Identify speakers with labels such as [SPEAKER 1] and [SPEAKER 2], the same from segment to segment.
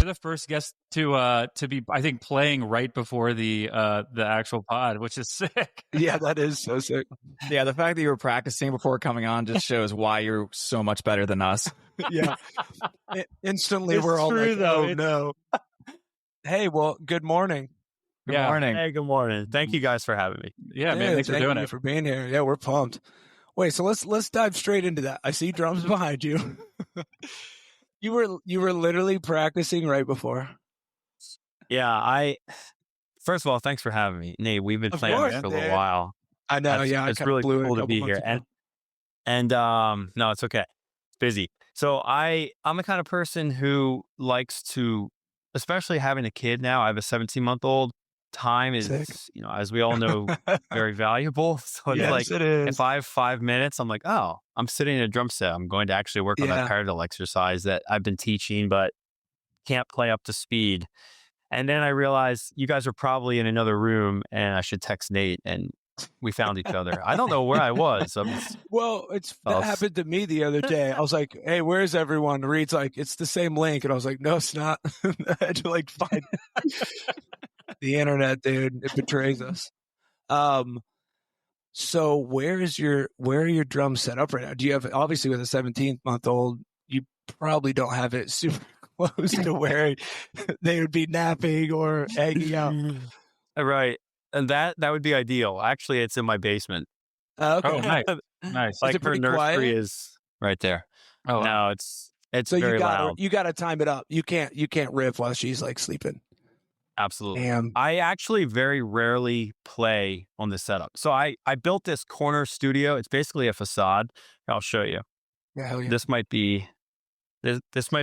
[SPEAKER 1] the first guest to be, I think, playing right before the actual pod, which is sick.
[SPEAKER 2] Yeah, that is so sick.
[SPEAKER 3] Yeah, the fact that you were practicing before coming on just shows why you're so much better than us.
[SPEAKER 2] Yeah. Instantly,
[SPEAKER 1] It's
[SPEAKER 2] we're all
[SPEAKER 1] true,
[SPEAKER 2] like,
[SPEAKER 1] though.
[SPEAKER 2] oh, no. Hey, well, good morning.
[SPEAKER 3] Good morning.
[SPEAKER 4] Hey, good morning. Thank you guys for having me.
[SPEAKER 1] Yeah, man, thanks for doing
[SPEAKER 2] you
[SPEAKER 1] it.
[SPEAKER 2] for being here. Yeah, we're pumped. Wait, so let's dive straight into that. I see drums behind you. You were literally practicing right before.
[SPEAKER 4] Yeah, first of all, thanks for having me, Nate. We've been playing this for a little while.
[SPEAKER 2] I know.
[SPEAKER 4] It's really cool to be here. And no, it's okay. It's busy. So I'm the kind of person who likes to, especially having a kid now. I have a 17-month-old. Time is, as we all know, very valuable. So it's
[SPEAKER 2] it is.
[SPEAKER 4] if I have 5 minutes, I'm like, oh, I'm sitting in a drum set. I'm going to actually work on that parallel exercise that I've been teaching, but can't play up to speed. And then I realized you guys are probably in another room and I should text Nate, and we found each other. I don't know where I was.
[SPEAKER 2] That happened to me the other day. I was like, hey, where's everyone? Reed's like, it's the same link. And I was like, no, it's not. I had to find the internet, dude. It betrays us. So where are your drums set up right now? Do you have, obviously with a 17-month-old, you probably don't have it super close to where they would be napping or hanging out.
[SPEAKER 4] Right. And that would be ideal. Actually, it's in my basement.
[SPEAKER 2] Okay.
[SPEAKER 1] Oh, nice. Nice.
[SPEAKER 4] Like
[SPEAKER 2] Is it
[SPEAKER 4] her
[SPEAKER 2] pretty
[SPEAKER 4] nursery
[SPEAKER 2] quiet?
[SPEAKER 4] is right there.
[SPEAKER 1] Oh,
[SPEAKER 4] no, it's
[SPEAKER 2] so
[SPEAKER 4] very loud.
[SPEAKER 2] You got to time it up. You can't riff while she's sleeping.
[SPEAKER 4] Absolutely.
[SPEAKER 2] Damn.
[SPEAKER 4] I actually very rarely play on this setup. So I built this corner studio. It's basically a facade. I'll show you.
[SPEAKER 2] Yeah, hell yeah.
[SPEAKER 4] This might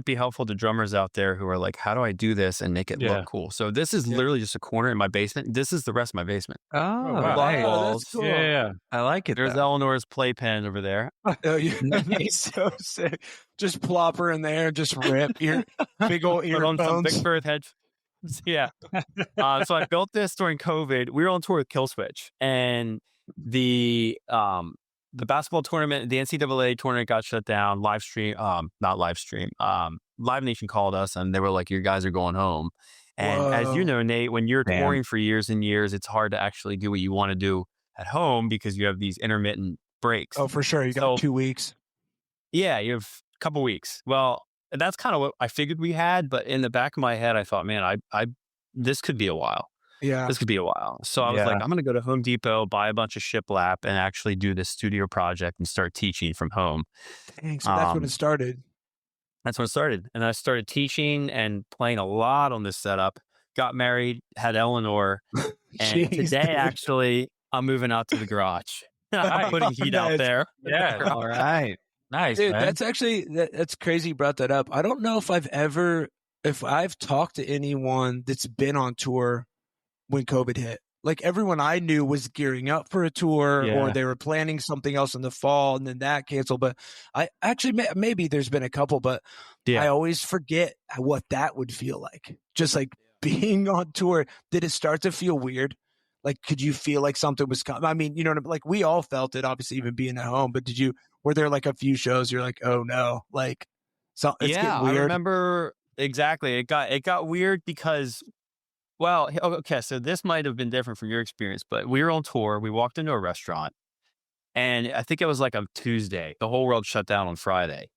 [SPEAKER 4] be helpful to drummers out there who are like, how do I do this and make it look cool? So this is literally just a corner in my basement. This is the rest of my basement.
[SPEAKER 1] Oh,
[SPEAKER 4] wow.
[SPEAKER 1] nice.
[SPEAKER 4] Walls.
[SPEAKER 2] Cool.
[SPEAKER 1] Yeah. I like it.
[SPEAKER 4] There's Eleanor's playpen over there.
[SPEAKER 2] Oh, nice. So sick. Just plop her in there, just rip your big old
[SPEAKER 4] Put on some
[SPEAKER 2] earphones.
[SPEAKER 4] Big Bird headphones. Yeah. So I built this during COVID. We were on tour with Killswitch, and the basketball tournament, the NCAA tournament got shut down. Live Nation called us and they were like, "You guys are going home." And as you know, Nate, when you're touring for years and years, it's hard to actually do what you want to do at home because you have these intermittent breaks.
[SPEAKER 2] Oh, for sure. You got 2 weeks.
[SPEAKER 4] Yeah, you have a couple weeks. Well, that's kind of what I figured we had, but in the back of my head, I thought, man, this could be a while.
[SPEAKER 2] Yeah.
[SPEAKER 4] This could be a while. So I was like, I'm going to go to Home Depot, buy a bunch of shiplap, and actually do this studio project and start teaching from home.
[SPEAKER 2] Dang, so that's when it started.
[SPEAKER 4] That's when it started. And I started teaching and playing a lot on this setup. Got married, had Eleanor. And today, actually, I'm moving out to the garage. I'm putting heat out there.
[SPEAKER 1] Yeah.
[SPEAKER 3] All right.
[SPEAKER 1] Nice,
[SPEAKER 2] dude.
[SPEAKER 1] man.
[SPEAKER 2] That's actually that's crazy. You brought that up. I don't know if I've talked to anyone that's been on tour when COVID hit. Like everyone I knew was gearing up for a tour, or they were planning something else in the fall, and then that canceled. But I actually maybe there's been a couple, but I always forget what that would feel like. Just like being on tour. Did it start to feel weird? Like, could you feel like something was coming? I mean, you know, like we all felt it, obviously, even being at home. But were there like a few shows you're like, oh no, like, so it's getting weird?
[SPEAKER 4] I remember exactly. It got weird because, well, okay, so this might have been different from your experience, but we were on tour. We walked into a restaurant, and I think it was like a Tuesday. The whole world shut down on Friday.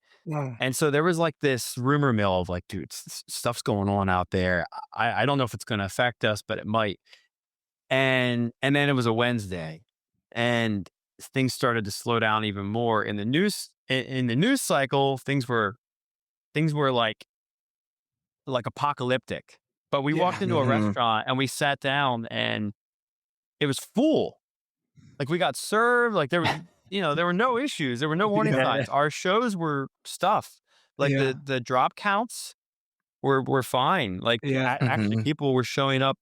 [SPEAKER 4] And so there was like this rumor mill of like, dude, stuff's going on out there. I don't know if it's going to affect us, but it might. And then it was a Wednesday, and things started to slow down even more in the news. In the news cycle, things were like apocalyptic. But we walked into a restaurant and we sat down, and it was full. Like we got served. Like there was, there were no issues. There were no warning signs. Our shows were stuffed. Like the drop counts were fine. Like actually, people were showing up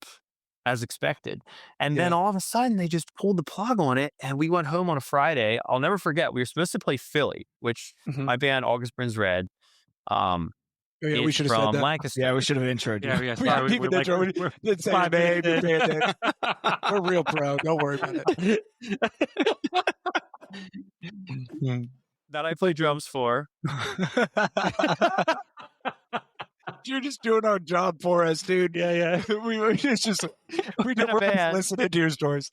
[SPEAKER 4] as expected. And then all of a sudden they just pulled the plug on it, and we went home on a Friday. I'll never forget. We were supposed to play Philly, which my band August Burns Red.
[SPEAKER 2] We should have said that.
[SPEAKER 4] Lancaster.
[SPEAKER 3] Yeah, we should have introed you.
[SPEAKER 2] We're real pro. Don't worry about it.
[SPEAKER 4] That I play drums for.
[SPEAKER 2] you're just doing our job for us, dude. Yeah. we were just we're just listening to your stories.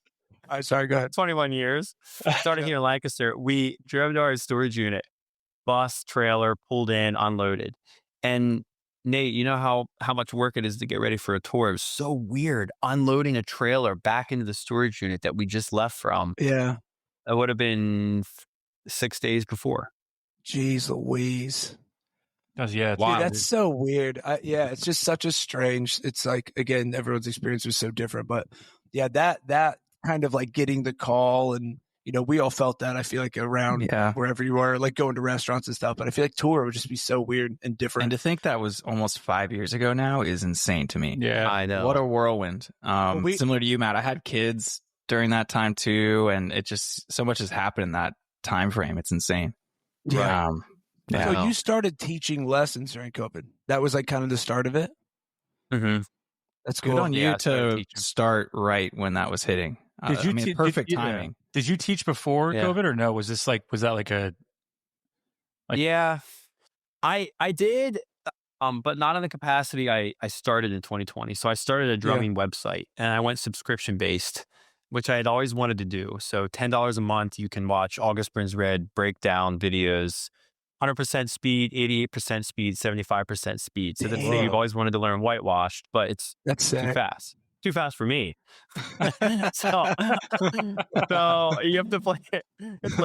[SPEAKER 2] All right, sorry, go ahead.
[SPEAKER 4] 21 years. Started here in Lancaster. We drove to our storage unit, bus, trailer, pulled in, unloaded. And Nate, you know how much work it is to get ready for a tour. It was so weird unloading a trailer back into the storage unit that we just left from.
[SPEAKER 2] Yeah.
[SPEAKER 4] It would have been 6 days before.
[SPEAKER 2] Jeez Louise.
[SPEAKER 1] Yeah,
[SPEAKER 2] wow. Dude, that's so weird. It's just such a strange, it's like, again, everyone's experience was so different, but yeah, that kind of like getting the call, and we all felt that, I feel like, around wherever you are, like going to restaurants and stuff, but I feel like tour would just be so weird and different.
[SPEAKER 3] And to think that was almost 5 years ago now is insane to me.
[SPEAKER 1] Yeah,
[SPEAKER 4] I know.
[SPEAKER 3] What a whirlwind. Similar to you, Matt, I had kids during that time too, and it just, so much has happened in that time frame. It's insane.
[SPEAKER 2] Yeah. So you started teaching lessons during COVID. That was like kind of the start of it.
[SPEAKER 4] Mm-hmm.
[SPEAKER 3] That's good on you to start right when that was hitting.
[SPEAKER 1] Did you
[SPEAKER 3] perfect timing.
[SPEAKER 1] Did you teach before COVID or no? Was that like a?
[SPEAKER 4] Yeah, I did, but not in the capacity I started in 2020. So I started a drumming website, and I went subscription based, which I had always wanted to do. So $10 a month, you can watch August Burns Red breakdown videos. 100% speed, 88% speed, 75% speed. So that's thing you've always wanted to learn whitewashed, but that's too fast. Too fast for me. so you have to play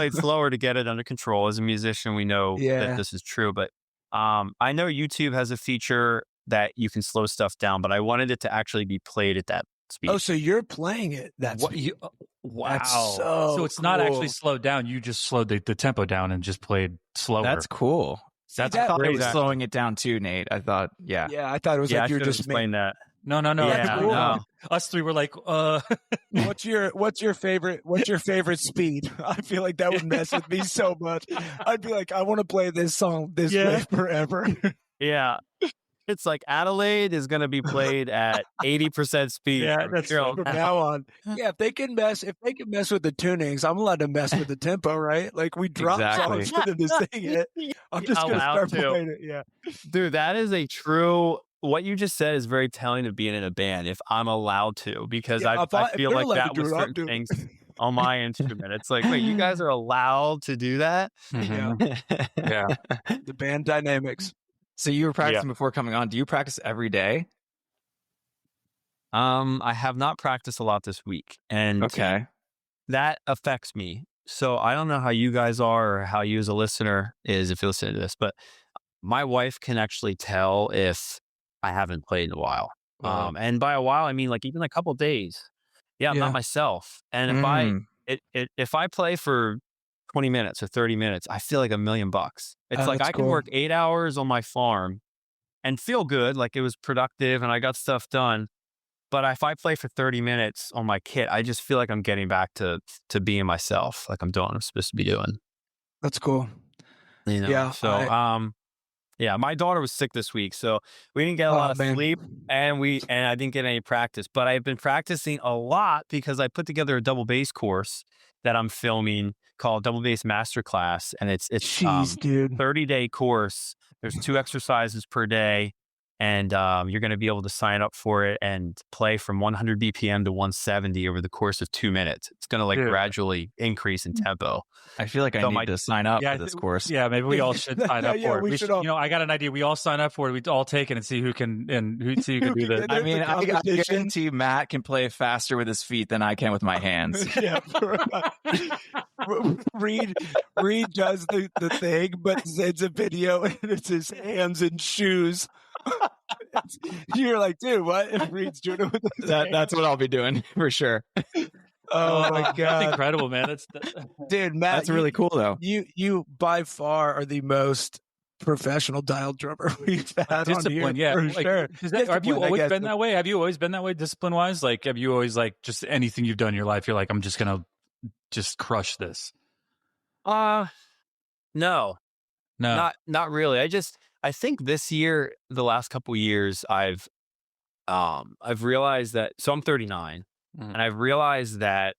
[SPEAKER 4] it slower to get it under control. As a musician, we know that this is true. But I know YouTube has a feature that you can slow stuff down, but I wanted it to actually be played at that speed.
[SPEAKER 2] Oh, so you're playing it?
[SPEAKER 1] Wow.
[SPEAKER 2] That's
[SPEAKER 1] so it's not actually slowed down. You just slowed the tempo down and just played slower.
[SPEAKER 3] That's cool. I thought it was slowing it down too, Nate. I thought,
[SPEAKER 2] Yeah, I thought it was like you're just
[SPEAKER 4] explain that.
[SPEAKER 1] No.
[SPEAKER 4] Yeah,
[SPEAKER 1] Us three were like,
[SPEAKER 2] What's your favorite speed? I feel like that would mess with me so much. I'd be like, I want to play this song this way forever.
[SPEAKER 4] Yeah. It's like Adelaide is going to be played at 80% speed.
[SPEAKER 2] Yeah, that's from now on. Yeah, if they can mess with the tunings, I'm allowed to mess with the tempo, right? Like we drop songs for them to sing it. I'm just going to start playing it. Yeah,
[SPEAKER 4] dude, that is a true. What you just said is very telling of being in a band. If I'm allowed to, because I feel like that was certain things on my instrument. It's like, wait, you guys are allowed to do that?
[SPEAKER 1] Mm-hmm. Yeah.
[SPEAKER 2] The band dynamics.
[SPEAKER 3] So you were practicing before coming on. Do you practice every day?
[SPEAKER 4] I have not practiced a lot this week, and that affects me. So I don't know how you guys are, or how you as a listener is if you listen to this, but my wife can actually tell if I haven't played in a while. And by a while, I mean like even a couple of days. Yeah, I'm not myself. And if I play for 20 minutes or 30 minutes, I feel like $1 million. It's like I can work 8 hours on my farm and feel good, like it was productive and I got stuff done. But if I play for 30 minutes on my kit, I just feel like I'm getting back to being myself, like I'm doing what I'm supposed to be doing.
[SPEAKER 2] That's cool.
[SPEAKER 4] Yeah. So my daughter was sick this week, so we didn't get a lot of sleep, and I didn't get any practice. But I've been practicing a lot because I put together a double bass course that I'm filming called Double Bass Masterclass, and it's 30-day course. There's 2 exercises per day, and you're going to be able to sign up for it and play from 100 BPM to 170 over the course of 2 minutes. It's going to gradually increase in tempo.
[SPEAKER 3] I feel like I need to sign up for this course.
[SPEAKER 1] Yeah, maybe we all should sign up for it. We should, I got an idea. We all sign up for it. We all take it and see who can do this.
[SPEAKER 3] I mean, I guarantee Matt can play faster with his feet than I can with my hands.
[SPEAKER 2] Reed does the thing, but sends a video and it's his hands and shoes. You're like, dude, what if Reed's doing it with
[SPEAKER 3] that's what I'll be doing for sure.
[SPEAKER 2] Oh my god,
[SPEAKER 1] that's incredible, man.
[SPEAKER 2] Dude, Matt,
[SPEAKER 3] that's really cool though.
[SPEAKER 2] You by far are the most professional dial drummer we've had
[SPEAKER 1] discipline,
[SPEAKER 2] on here, for sure.
[SPEAKER 1] Have you always been that way? Have you always been that way, discipline wise? Like, have you always just anything you've done in your life, you're like, I'm just gonna crush this?
[SPEAKER 4] No, not really. I think this year, the last couple of years, I've realized that. So I'm 39, and I've realized that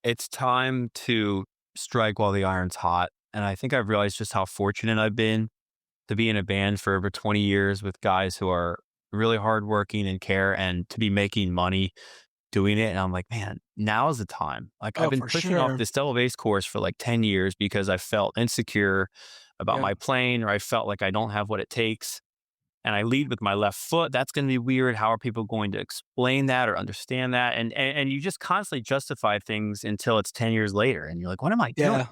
[SPEAKER 4] it's time to strike while the iron's hot. And I think I've realized just how fortunate I've been to be in a band for over 20 years with guys who are really hardworking and care, and to be making money doing it. And I'm like, man, now is the time. Like I've been pushing off this double bass course for like 10 years because I felt insecure about my playing, or I felt like I don't have what it takes. And I lead with my left foot. That's going to be weird. How are people going to explain that or understand that? And you just constantly justify things until it's 10 years later. And you're like, what am I doing?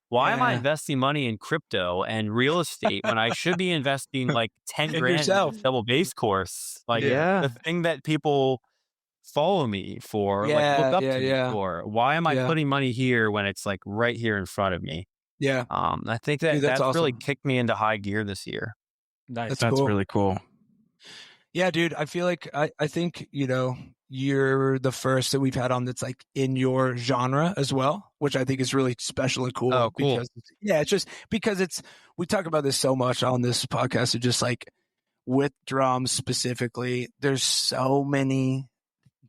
[SPEAKER 4] Why am I investing money in crypto and real estate when I should be investing like 10 grand in a double bass course? Like the thing that people follow me for, like look up to me for. Why am I putting money here when it's like right here in front of me? I think that that's awesome. Really kicked me into high gear this year.
[SPEAKER 3] Nice. That's cool. Really cool.
[SPEAKER 2] Yeah, dude. I feel like I think, you know, you're the first that we've had on that's like in your genre as well, which I think is really special and cool.
[SPEAKER 4] Oh, cool.
[SPEAKER 2] Because it's just because we talk about this so much on this podcast. It's just like with drums specifically, there's so many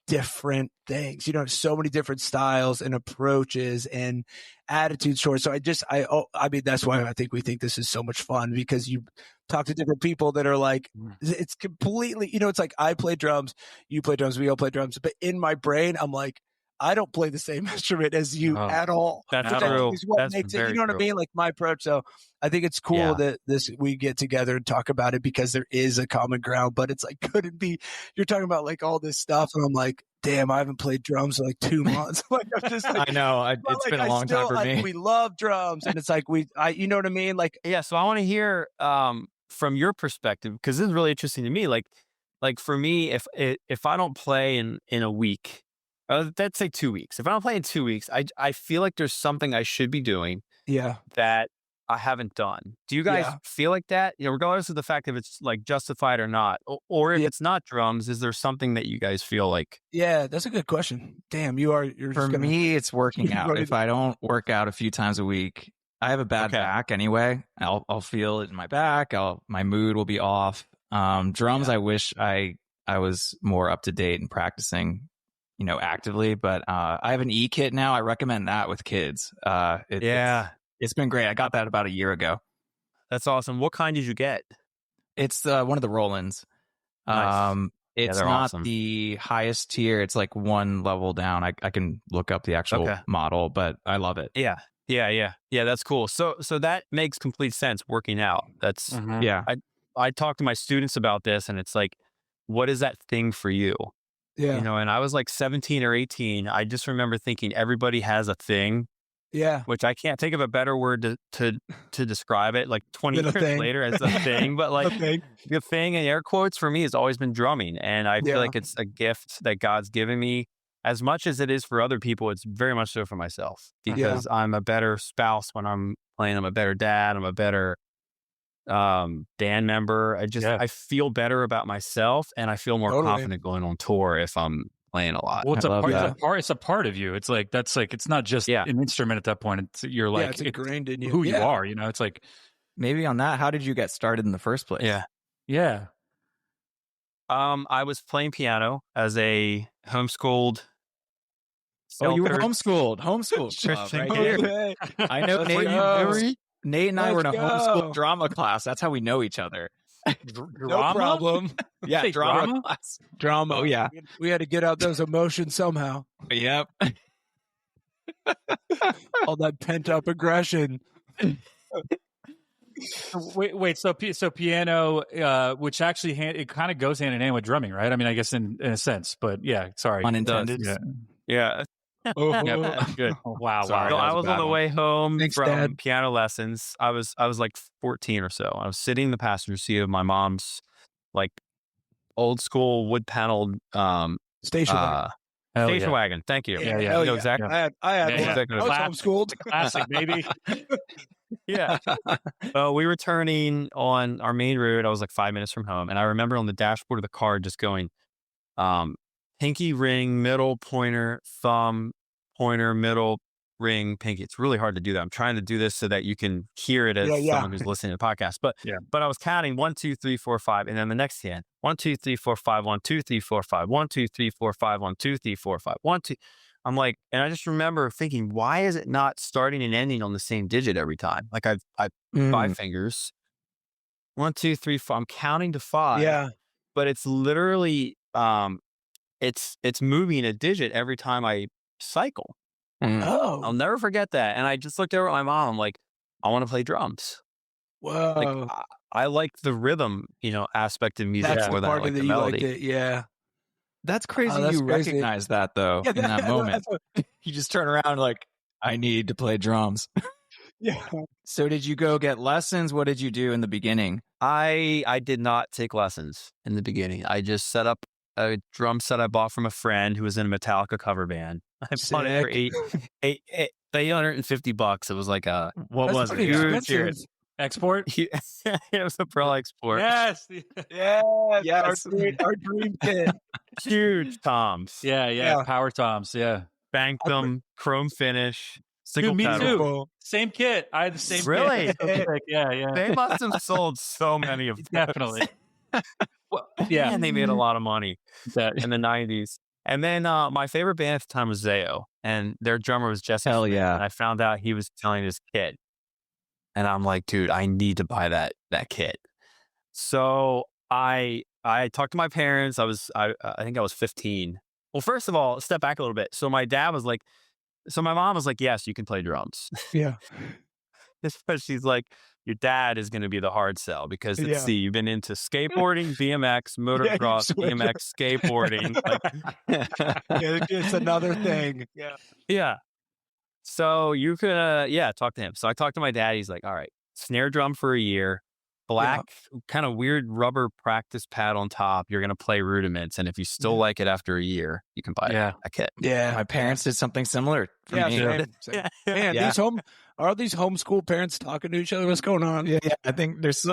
[SPEAKER 2] different things, you know, so many different styles and approaches and attitudes towards. So I mean, that's why I think we think this is so much fun, because you talk to different people that are like, it's completely, you know, it's like I play drums, you play drums, we all play drums, but in my brain, I'm like, I don't play the same instrument as you at all.
[SPEAKER 4] That's true.
[SPEAKER 2] What makes it, you know what I mean? Like my approach. So I think it's cool that we get together and talk about it, because there is a common ground, but it's like, could it be, you're talking about like all this stuff. And I'm like, damn, I haven't played drums in like 2 months. Like I'm just like,
[SPEAKER 3] I know it's been a long time for me.
[SPEAKER 2] We love drums, and it's like, you know what I mean? Like,
[SPEAKER 4] so I want to hear, from your perspective, because this is really interesting to me. Like for me, if I don't play in a week, let's say 2 weeks. If I don't play in 2 weeks, I feel like there's something I should be doing. That I haven't done. Do you guys feel like that? You know, regardless of the fact if it's like justified or not, or if it's not drums, is there something that you guys feel like?
[SPEAKER 2] Yeah, that's a good question. Damn, you're
[SPEAKER 3] for me, it's working out. If I don't work out a few times a week, I have a bad back anyway. I'll feel it in my back. My mood will be off. Drums, I wish I was more up to date and practicing, you know, actively, but I have an E-kit now. I recommend that with kids. It's been great. I got that about a year ago.
[SPEAKER 4] That's awesome. What kind did you get?
[SPEAKER 3] It's one of the Rollins.
[SPEAKER 4] Nice.
[SPEAKER 3] It's not awesome. The highest tier. It's like one level down. I can look up the actual model, but I love it.
[SPEAKER 4] Yeah. That's cool. So that makes complete sense. Working out. That's I talk to my students about this, and it's like, what is that thing for you? You know, and I was like 17 or 18. I just remember thinking everybody has a thing. Which I can't think of a better word to describe it. Like 20 years later as a thing, but like the thing in air quotes for me has always been drumming. And I feel like it's a gift that God's given me. As much as it is for other people, it's very much so for myself, because I'm a better spouse when I'm playing. I'm a better dad. I'm a better band member. I feel better about myself, and I feel more confident going on tour if I'm playing a lot.
[SPEAKER 1] Well, it's a part of you. It's like, that's like, it's not just an instrument at that point. You're like,
[SPEAKER 2] it's ingrained in you.
[SPEAKER 1] Who you are, you know. It's like,
[SPEAKER 3] maybe on that, how did you get started in the first place?
[SPEAKER 4] I was playing piano as a homeschooled.
[SPEAKER 3] You were homeschooled.
[SPEAKER 4] Christian
[SPEAKER 3] right? I know Nate and I were in a homeschool drama class. That's how we know each other.
[SPEAKER 2] No problem.
[SPEAKER 3] Drama class.
[SPEAKER 2] Drama.
[SPEAKER 3] Oh yeah.
[SPEAKER 2] We had to get out those emotions somehow.
[SPEAKER 3] Yep.
[SPEAKER 2] All that pent up aggression.
[SPEAKER 1] Wait. So piano, which actually it kind of goes hand in hand with drumming, right? I mean, I guess in a sense, but sorry,
[SPEAKER 3] unintended.
[SPEAKER 4] Yeah. Good.
[SPEAKER 1] Wow.
[SPEAKER 4] Sorry, I was on the way home from piano lessons. I was like 14 or so. I was sitting in the passenger seat of my mom's like old school wood paneled
[SPEAKER 2] station
[SPEAKER 4] wagon. Thank you.
[SPEAKER 2] Yeah.
[SPEAKER 4] You know exactly.
[SPEAKER 2] I had I was homeschooled.
[SPEAKER 1] Classic, maybe.
[SPEAKER 4] We were turning on our main road. I was like 5 minutes from home, and I remember on the dashboard of the car just going, pinky ring, middle pointer, thumb, pointer, middle ring, pinky. It's really hard to do that. I'm trying to do this so that you can hear it as someone who's listening to the podcast. But I was counting 1, 2, 3, 4, 5, and then the next hand 1, 2, 3, 4, 5, 1, 2, 3, 4, 5, 1, 2, 3, 4, 5, 1, 2, 3, 4, 5, 1, 2. I'm like, and I just remember thinking, why is it not starting and ending on the same digit every time? Like I've 5 fingers. 1, 2, 3, 4. I'm counting to 5.
[SPEAKER 2] Yeah.
[SPEAKER 4] But it's literally, it's moving a digit every time I cycle.
[SPEAKER 2] Oh.
[SPEAKER 4] I'll never forget that. And I just looked over at my mom. I'm like, I want to play drums.
[SPEAKER 2] Whoa.
[SPEAKER 4] Like, I like the rhythm, aspect of music
[SPEAKER 2] That's
[SPEAKER 4] more
[SPEAKER 2] the
[SPEAKER 4] than I
[SPEAKER 2] part
[SPEAKER 4] like
[SPEAKER 2] of it
[SPEAKER 4] the
[SPEAKER 2] you liked
[SPEAKER 4] melody.
[SPEAKER 2] it. Yeah.
[SPEAKER 3] That's crazy.
[SPEAKER 2] That's
[SPEAKER 3] You
[SPEAKER 2] crazy.
[SPEAKER 3] recognize that though in that moment. You just turn around like, I need to play drums.
[SPEAKER 2] Yeah.
[SPEAKER 3] So did you go get lessons? What did you do in the beginning?
[SPEAKER 4] I did not take lessons in the beginning. I just set up a drum set I bought from a friend who was in a Metallica cover band. I bought it for $850. It was like a
[SPEAKER 3] What was
[SPEAKER 2] pretty
[SPEAKER 3] it?
[SPEAKER 2] expensive.
[SPEAKER 1] Export?
[SPEAKER 4] it was a Pro Export.
[SPEAKER 1] Yes.
[SPEAKER 2] Yes.
[SPEAKER 3] Yes.
[SPEAKER 2] Our dream kit.
[SPEAKER 4] Huge toms.
[SPEAKER 1] Yeah. Power toms. Yeah.
[SPEAKER 4] Banked them, chrome finish, single
[SPEAKER 1] Dude, me
[SPEAKER 4] pedal.
[SPEAKER 1] too. Same kit. I had the same
[SPEAKER 4] Really?
[SPEAKER 1] kit. Yeah.
[SPEAKER 4] They must have sold so many of them.
[SPEAKER 1] Definitely. Well, yeah.
[SPEAKER 4] And they made a lot of money
[SPEAKER 1] That-
[SPEAKER 4] in the 90s. And then my favorite band at the time was Zayo, and their drummer was Jesse
[SPEAKER 3] Hell
[SPEAKER 4] Smith,
[SPEAKER 3] yeah.
[SPEAKER 4] And I found out he was telling his kid. And I'm like, dude, I need to buy that kit. So I talked to my parents. I think I was 15. Well, first of all, step back a little bit. So my mom was like, yes, you can play drums.
[SPEAKER 2] Yeah.
[SPEAKER 4] But she's like, your dad is going to be the hard sell because let's see, you've been into skateboarding, BMX, motocross, BMX, skateboarding.
[SPEAKER 2] It's another thing.
[SPEAKER 4] Yeah. So you could, talk to him. So I talked to my dad. He's like, all right, snare drum for a year, black, kind of weird rubber practice pad on top. You're going to play rudiments. And if you still like it after a year, you can buy a kit.
[SPEAKER 2] Yeah.
[SPEAKER 3] My parents did something similar for me.
[SPEAKER 2] Same. Man, are these homeschool parents talking to each other? What's going on?
[SPEAKER 3] Yeah. I think there's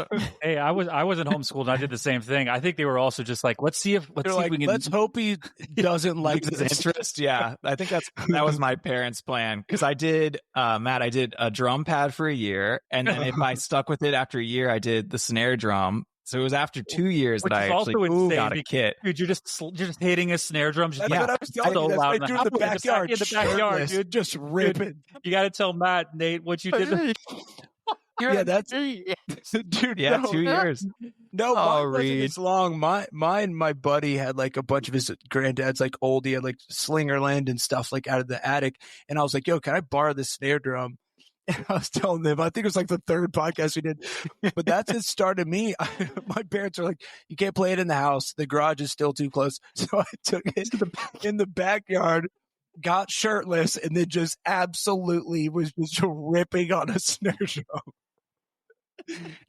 [SPEAKER 1] Hey, I wasn't homeschooled and I did the same thing. I think they were also just like, let's see if we can.
[SPEAKER 2] Let's hope he doesn't like
[SPEAKER 3] his
[SPEAKER 2] this.
[SPEAKER 3] interest. Yeah. I think that was my parents' plan. Cause I did, Matt, I did a drum pad for a year. And then if I stuck with it after a year, I did the snare drum. So it was after 2 years that I actually got a kit.
[SPEAKER 1] Dude, you're just hitting a snare drum.
[SPEAKER 2] That's what I was telling you. That's what I do in the backyard.
[SPEAKER 1] In the backyard, dude.
[SPEAKER 2] Just ripping.
[SPEAKER 1] You got to tell Matt, Nate, what you did.
[SPEAKER 2] That's dude.
[SPEAKER 3] Yeah, 2 years.
[SPEAKER 2] No, mine wasn't as long. My buddy had like a bunch of his granddad's like old. He had like Slingerland and stuff like out of the attic. And I was like, yo, can I borrow this snare drum? And I was telling them, I think it was like the third podcast we did, but that's it started me. My parents are like, you can't play it in the house. The garage is still too close. So I took it in the backyard, got shirtless, and then just absolutely was just ripping on a snare drum.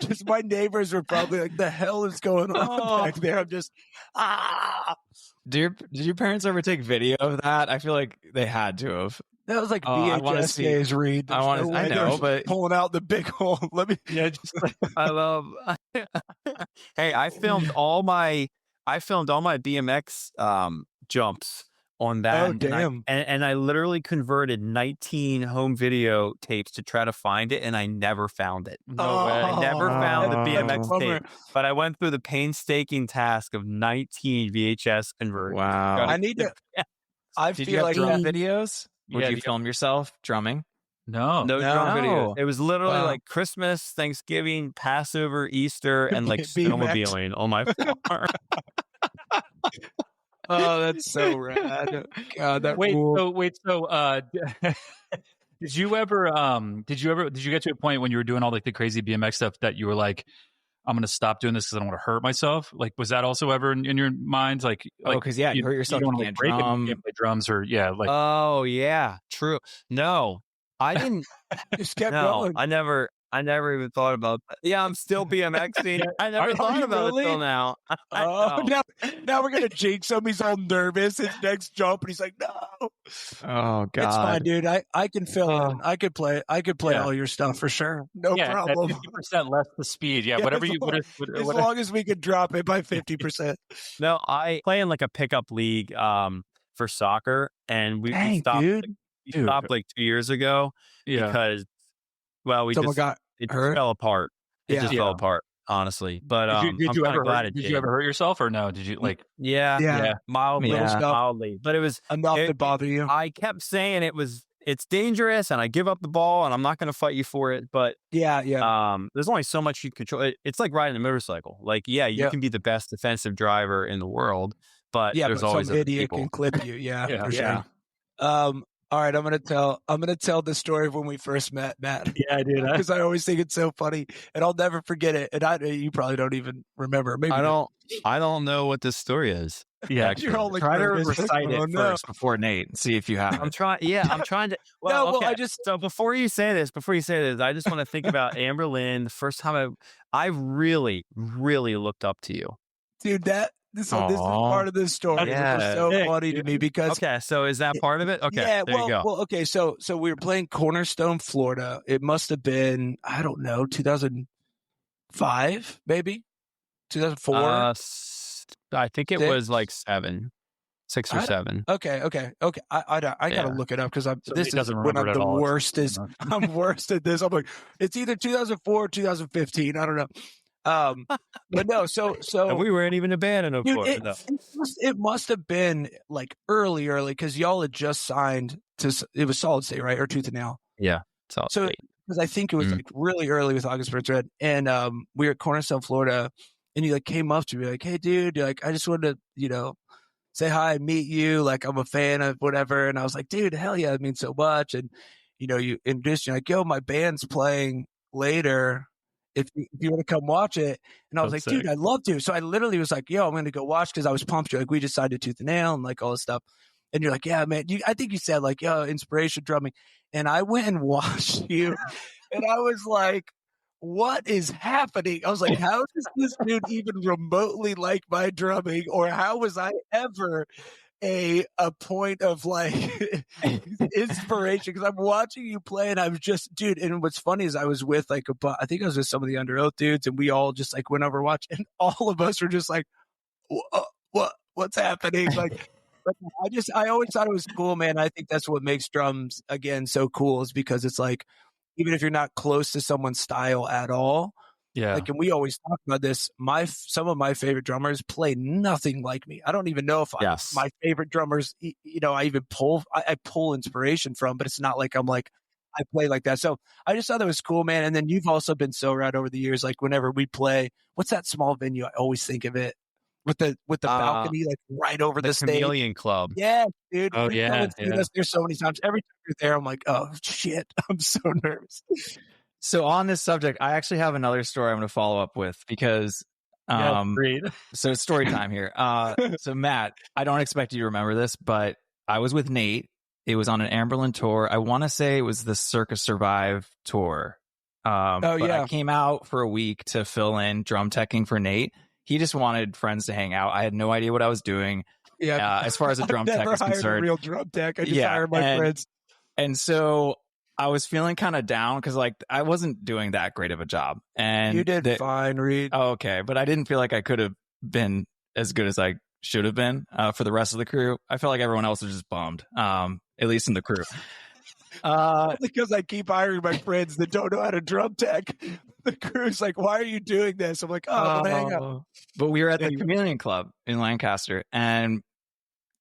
[SPEAKER 2] Just my neighbors were probably like, the hell is going on back there? I'm just,
[SPEAKER 3] Did your parents ever take video of that? I feel like they had to have.
[SPEAKER 2] That was like VHS days, Reed.
[SPEAKER 3] I know, but
[SPEAKER 2] pulling out the big hole. Let me.
[SPEAKER 1] Yeah, just like,
[SPEAKER 4] I love. Hey, I filmed all my BMX jumps on that.
[SPEAKER 2] Oh, damn.
[SPEAKER 4] And I literally converted 19 home video tapes to try to find it, and I never found it.
[SPEAKER 1] no way.
[SPEAKER 4] I never found the BMX
[SPEAKER 2] bummer.
[SPEAKER 4] tape, but I went through the painstaking task of 19 VHS conversions.
[SPEAKER 3] Wow.
[SPEAKER 2] I need to. I
[SPEAKER 3] Did
[SPEAKER 2] feel
[SPEAKER 3] you have
[SPEAKER 2] like
[SPEAKER 3] drum videos? Would
[SPEAKER 1] Yeah,
[SPEAKER 3] you film yourself drumming?
[SPEAKER 1] No.
[SPEAKER 4] No drum
[SPEAKER 3] No.
[SPEAKER 4] videos. It was literally
[SPEAKER 2] Wow.
[SPEAKER 4] like Christmas, Thanksgiving, Passover, Easter, and like
[SPEAKER 2] BMX.
[SPEAKER 4] snowmobiling on my farm.
[SPEAKER 2] Oh, that's so rad. God, that rule.
[SPEAKER 1] Did you get to a point when you were doing all like the crazy BMX stuff that you were like, I'm going to stop doing this because I don't want to hurt myself? Like, was that also ever in your mind? Like,
[SPEAKER 3] because you hurt yourself.
[SPEAKER 1] You
[SPEAKER 3] You
[SPEAKER 1] don't
[SPEAKER 3] can't
[SPEAKER 1] break it,
[SPEAKER 3] drum.
[SPEAKER 1] you can't play drums or like.
[SPEAKER 4] Oh yeah, true. No, I didn't.
[SPEAKER 2] Just kept
[SPEAKER 4] No,
[SPEAKER 2] going.
[SPEAKER 4] I never even thought about that. Yeah, I'm still BMXing. I never
[SPEAKER 2] Are
[SPEAKER 4] thought
[SPEAKER 2] you
[SPEAKER 4] about
[SPEAKER 2] really?
[SPEAKER 4] it till now.
[SPEAKER 2] Oh,
[SPEAKER 4] No.
[SPEAKER 2] now we're gonna jinx him. He's all nervous. His next jump, and he's like, "No,
[SPEAKER 3] Oh God.
[SPEAKER 2] it's fine, dude. I can fill in. I could play
[SPEAKER 1] Yeah.
[SPEAKER 2] all your stuff for sure. No
[SPEAKER 1] Yeah,
[SPEAKER 2] problem.
[SPEAKER 1] 50% less the speed. Yeah,
[SPEAKER 2] Yeah,
[SPEAKER 1] whatever
[SPEAKER 2] as
[SPEAKER 1] you.
[SPEAKER 2] long- As long as we could drop it by 50%.
[SPEAKER 4] No, I play in like a pickup league for soccer, and we
[SPEAKER 2] Dang,
[SPEAKER 4] stopped.
[SPEAKER 2] dude.
[SPEAKER 4] We stopped like 2 years ago because, well,
[SPEAKER 2] Someone got
[SPEAKER 4] it
[SPEAKER 2] hurt?
[SPEAKER 4] fell apart. It
[SPEAKER 2] Yeah.
[SPEAKER 4] just fell apart, honestly. But
[SPEAKER 1] Did you
[SPEAKER 4] I'm kinda
[SPEAKER 1] ever
[SPEAKER 4] glad
[SPEAKER 1] hurt,
[SPEAKER 4] it
[SPEAKER 1] did
[SPEAKER 4] did.
[SPEAKER 1] you ever hurt yourself or no? Did you like?
[SPEAKER 4] Yeah,
[SPEAKER 2] Yeah.
[SPEAKER 4] mildly,
[SPEAKER 3] Little
[SPEAKER 2] stuff.
[SPEAKER 4] mildly. But it was
[SPEAKER 2] enough
[SPEAKER 4] it-
[SPEAKER 2] to bother you.
[SPEAKER 4] I kept saying it it's dangerous and I give up the ball and I'm not going to fight you for it. But there's only so much you control. It's like riding a motorcycle. Like, you can be the best defensive driver in the world, but there's always
[SPEAKER 2] some idiot
[SPEAKER 4] people.
[SPEAKER 2] can clip you. For
[SPEAKER 3] Yeah.
[SPEAKER 2] sure. All right, I'm gonna tell the story of when we first met, Matt.
[SPEAKER 1] Yeah, dude.
[SPEAKER 2] Because I always think it's so funny, and I'll never forget it. And you probably don't even remember. Maybe
[SPEAKER 4] I don't know what this story is.
[SPEAKER 1] Yeah,
[SPEAKER 2] you're only
[SPEAKER 3] try to recite it first before Nate and see if you have.
[SPEAKER 4] I'm trying to. Well, okay. So before you say this, I just want to think about Amber Lynn. The first time I really, really looked up to you,
[SPEAKER 2] dude. This is part of this story.
[SPEAKER 4] Yeah.
[SPEAKER 2] It's so funny to me because
[SPEAKER 4] okay. So is that part of it? Okay.
[SPEAKER 2] Yeah.
[SPEAKER 4] There you go.
[SPEAKER 2] Well. Okay. So we were playing Cornerstone, Florida. It must have been 2005, maybe 2004.
[SPEAKER 4] I think it was like 6 or 7.
[SPEAKER 2] Okay. I gotta look it up because this is when I'm the worst. I'm worst at this. I'm like, it's either 2004 or 2015. I don't know. But no, so
[SPEAKER 4] and we weren't even a band in 2004.
[SPEAKER 2] It must have been like early because y'all had just signed to. It was Solid State, right, or Tooth and Nail?
[SPEAKER 4] Yeah, Solid State.
[SPEAKER 2] Because I think it was like really early with August Burns Red, and we were at Cornerstone, Florida, and you like came up to me like, "Hey, dude, like I just wanted to say hi, meet you, like I'm a fan of whatever," and I was like, "Dude, hell yeah, it means so much," and you introduced me like, "Yo, my band's playing later. If you want to come watch it." And I was like, sick. Dude, I'd love to. So I literally was like, yo, I'm going to go watch because I was pumped. You're like, we just signed to Tooth and Nail and like all this stuff. And you're like, yeah, man. I think you said like, yo, inspiration drumming. And I went and watched you. And I was like, what is happening? I was like, how does this dude even remotely like my drumming? Or how was I ever a point of like inspiration? Because I'm watching you play and I was just, dude, and what's funny is I was with like I think I was with some of the Under Oath dudes and we all just like went over to watch and all of us were just like, what's happening? Like, but I always thought it was cool, man. I think that's what makes drums again so cool is because it's like, even if you're not close to someone's style at all, like, and we always talk about this. Some of my favorite drummers play nothing like me. I don't even know if my favorite drummers, I even I pull inspiration from, but it's not like I'm like, I play like that. So I just thought that was cool, man. And then you've also been so rad over the years. Like whenever we play, what's that small venue? I always think of it with the balcony, like right over the stage.
[SPEAKER 4] Chameleon Club.
[SPEAKER 2] Yeah, dude.
[SPEAKER 1] Oh yeah.
[SPEAKER 2] There's so many times. Every time you're there, I'm like, oh shit, I'm so nervous.
[SPEAKER 3] So on this subject, I actually have another story I'm going to follow up with because, so it's story time here. So Matt, I don't expect you to remember this, but I was with Nate. It was on an Amberlin tour. I want to say it was the Circus Survive tour. I came out for a week to fill in drum teching for Nate. He just wanted friends to hang out. I had no idea what I was doing.
[SPEAKER 2] Yeah.
[SPEAKER 3] As far as a drum tech is concerned,
[SPEAKER 2] a real drum tech. I just hired my friends.
[SPEAKER 3] And so I was feeling kind of down because like I wasn't doing that great of a job. And
[SPEAKER 2] you did fine, Reed.
[SPEAKER 3] Oh, okay. But I didn't feel like I could have been as good as I should have been for the rest of the crew. I felt like everyone else was just bummed, at least in the crew.
[SPEAKER 2] Because I keep hiring my friends that don't know how to drum tech. The crew's like, why are you doing this? I'm like, hang out.
[SPEAKER 3] But we were at the Chameleon Club in Lancaster and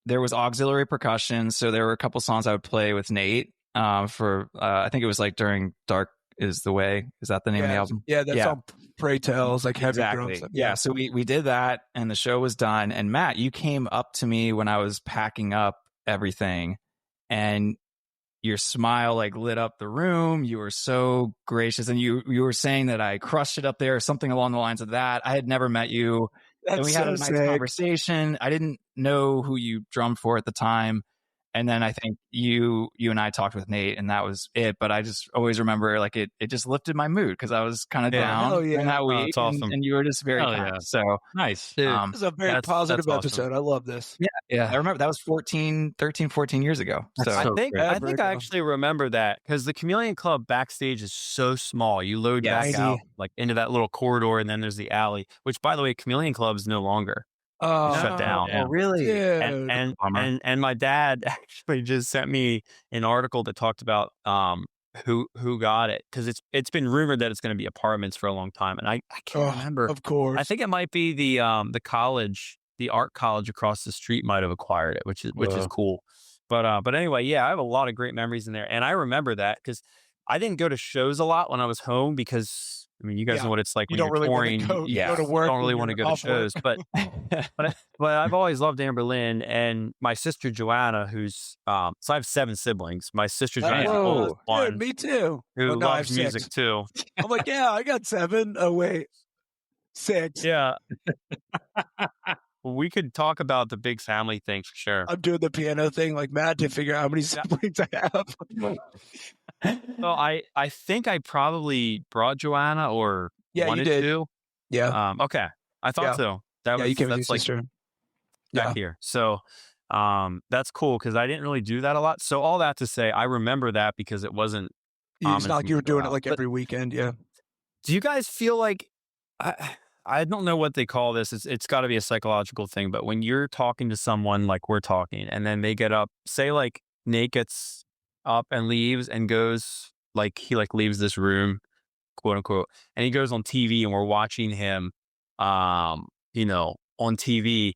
[SPEAKER 3] there was auxiliary percussion. So there were a couple songs I would play with Nate. For I think it was like during Dark Is the Way. Is that the name of the album?
[SPEAKER 2] Yeah, that's all Pray Tells, like heavy drums.
[SPEAKER 3] Yeah, so we did that and the show was done. And Matt, you came up to me when I was packing up everything and your smile like lit up the room. You were so gracious and you were saying that I crushed it up there or something along the lines of that. I had never met you. And we had a nice conversation. I didn't know who you drummed for at the time. And then I think you and I talked with Nate and that was it. But I just always remember like it just lifted my mood because I was kind of down in that week.
[SPEAKER 4] It's awesome.
[SPEAKER 3] And you were just very kind.
[SPEAKER 1] Yeah.
[SPEAKER 3] So
[SPEAKER 1] nice.
[SPEAKER 2] This is a very positive episode. Awesome. I love this.
[SPEAKER 3] Yeah. I remember that was 13, 14 years ago. So
[SPEAKER 4] I think I actually remember that because the Chameleon Club backstage is so small. You load back out like into that little corridor and then there's the alley, which by the way, Chameleon Club is no longer. Shut down.
[SPEAKER 3] Oh, really?
[SPEAKER 4] And my dad actually just sent me an article that talked about who got it because it's been rumored that it's going to be apartments for a long time, and I can't remember.
[SPEAKER 2] Of course,
[SPEAKER 4] I think it might be the college, the art college across the street might have acquired it, which is cool. But anyway, yeah, I have a lot of great memories in there. And I remember that because I didn't go to shows a lot when I was home because, I mean, you guys know what it's like
[SPEAKER 2] You
[SPEAKER 4] when
[SPEAKER 2] don't
[SPEAKER 4] you're
[SPEAKER 2] really
[SPEAKER 4] touring.
[SPEAKER 2] want to go to work.
[SPEAKER 4] Don't really want to go to shows. But I've always loved Anne Boleyn, and my sister Joanna, who's so I have 7 siblings. My sister Joanna, the oldest one,
[SPEAKER 2] dude, me too.
[SPEAKER 4] who loves music too.
[SPEAKER 2] I'm like, yeah, I got 7. Oh wait, 6.
[SPEAKER 4] Yeah. Well, we could talk about the big family thing for sure.
[SPEAKER 2] I'm doing the piano thing like mad to figure out how many siblings I have.
[SPEAKER 4] Well, I think I probably brought Joanna or wanted to.
[SPEAKER 2] Yeah.
[SPEAKER 4] Okay. I thought so. That was
[SPEAKER 2] you came with your
[SPEAKER 4] like
[SPEAKER 2] sister
[SPEAKER 4] back here. So that's cool because I didn't really do that a lot. So all that to say, I remember that because it wasn't.
[SPEAKER 2] It's not like you were doing it like every weekend. Yeah.
[SPEAKER 4] Do you guys feel like I don't know what they call this. It's got to be a psychological thing. But when you're talking to someone like we're talking, and then they get up, say like Nate gets up and leaves and goes like he like leaves this room, quote unquote, and he goes on TV and we're watching him, on TV.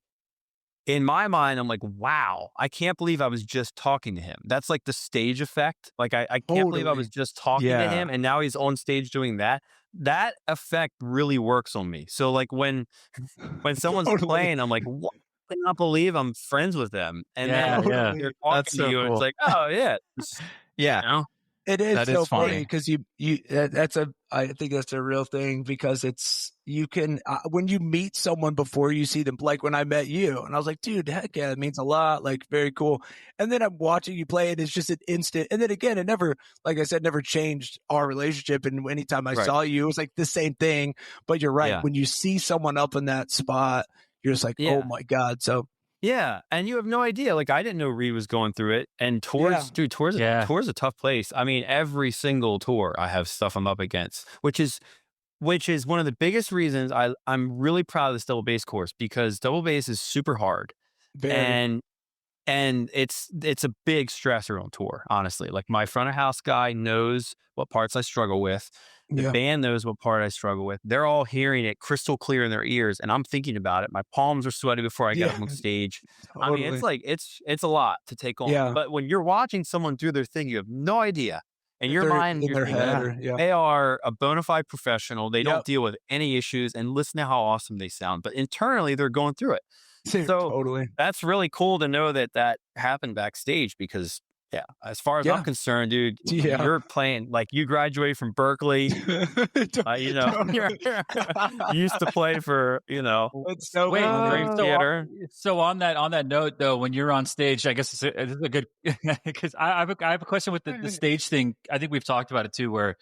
[SPEAKER 4] In my mind, I'm like, wow, I can't believe I was just talking to him. That's like the stage effect. Like I can't believe I was just talking to him and now he's on stage doing that. That effect really works on me. So like when someone's playing, I'm like, what? I cannot believe I'm friends with them. And then they're talking to you and it's like, oh yeah.
[SPEAKER 3] Yeah.
[SPEAKER 2] It is
[SPEAKER 3] that
[SPEAKER 2] so
[SPEAKER 3] is
[SPEAKER 2] funny because I think that's a real thing because you can when you meet someone before you see them, like when I met you and I was like, dude, heck yeah, it means a lot, like very cool. And then I'm watching you play and it's just an instant. And then again, it never, like I said, never changed our relationship. And anytime I saw you, it was like the same thing. But you're right. Yeah. When you see someone up in that spot, you're just like, oh my God. So.
[SPEAKER 4] Yeah, and you have no idea. Like I didn't know Reed was going through it. And tours, dude, tours a tough place. I mean, every single tour I have stuff I'm up against, which is one of the biggest reasons I'm really proud of this double bass course because double bass is super hard. Very. And it's a big stressor on tour, honestly. Like my front of house guy knows what parts I struggle with. The band knows what part I struggle with. They're all hearing it crystal clear in their ears, and I'm thinking about it. My palms are sweaty before I get up on stage. Totally. I mean, it's like it's a lot to take on. Yeah. But when you're watching someone do their thing, you have no idea. In your mind, you're thinking, they are a bona fide professional. They don't deal with any issues, and listen to how awesome they sound. But internally, they're going through it. So totally, that's really cool to know that happened backstage because, as far as I'm concerned, dude, you're playing like you graduated from Berkeley. You used to play for
[SPEAKER 2] It's so
[SPEAKER 1] Dream Theater. So on that note, though, when you're on stage, I guess this is a good because I have a question with the stage thing. I think we've talked about it too, where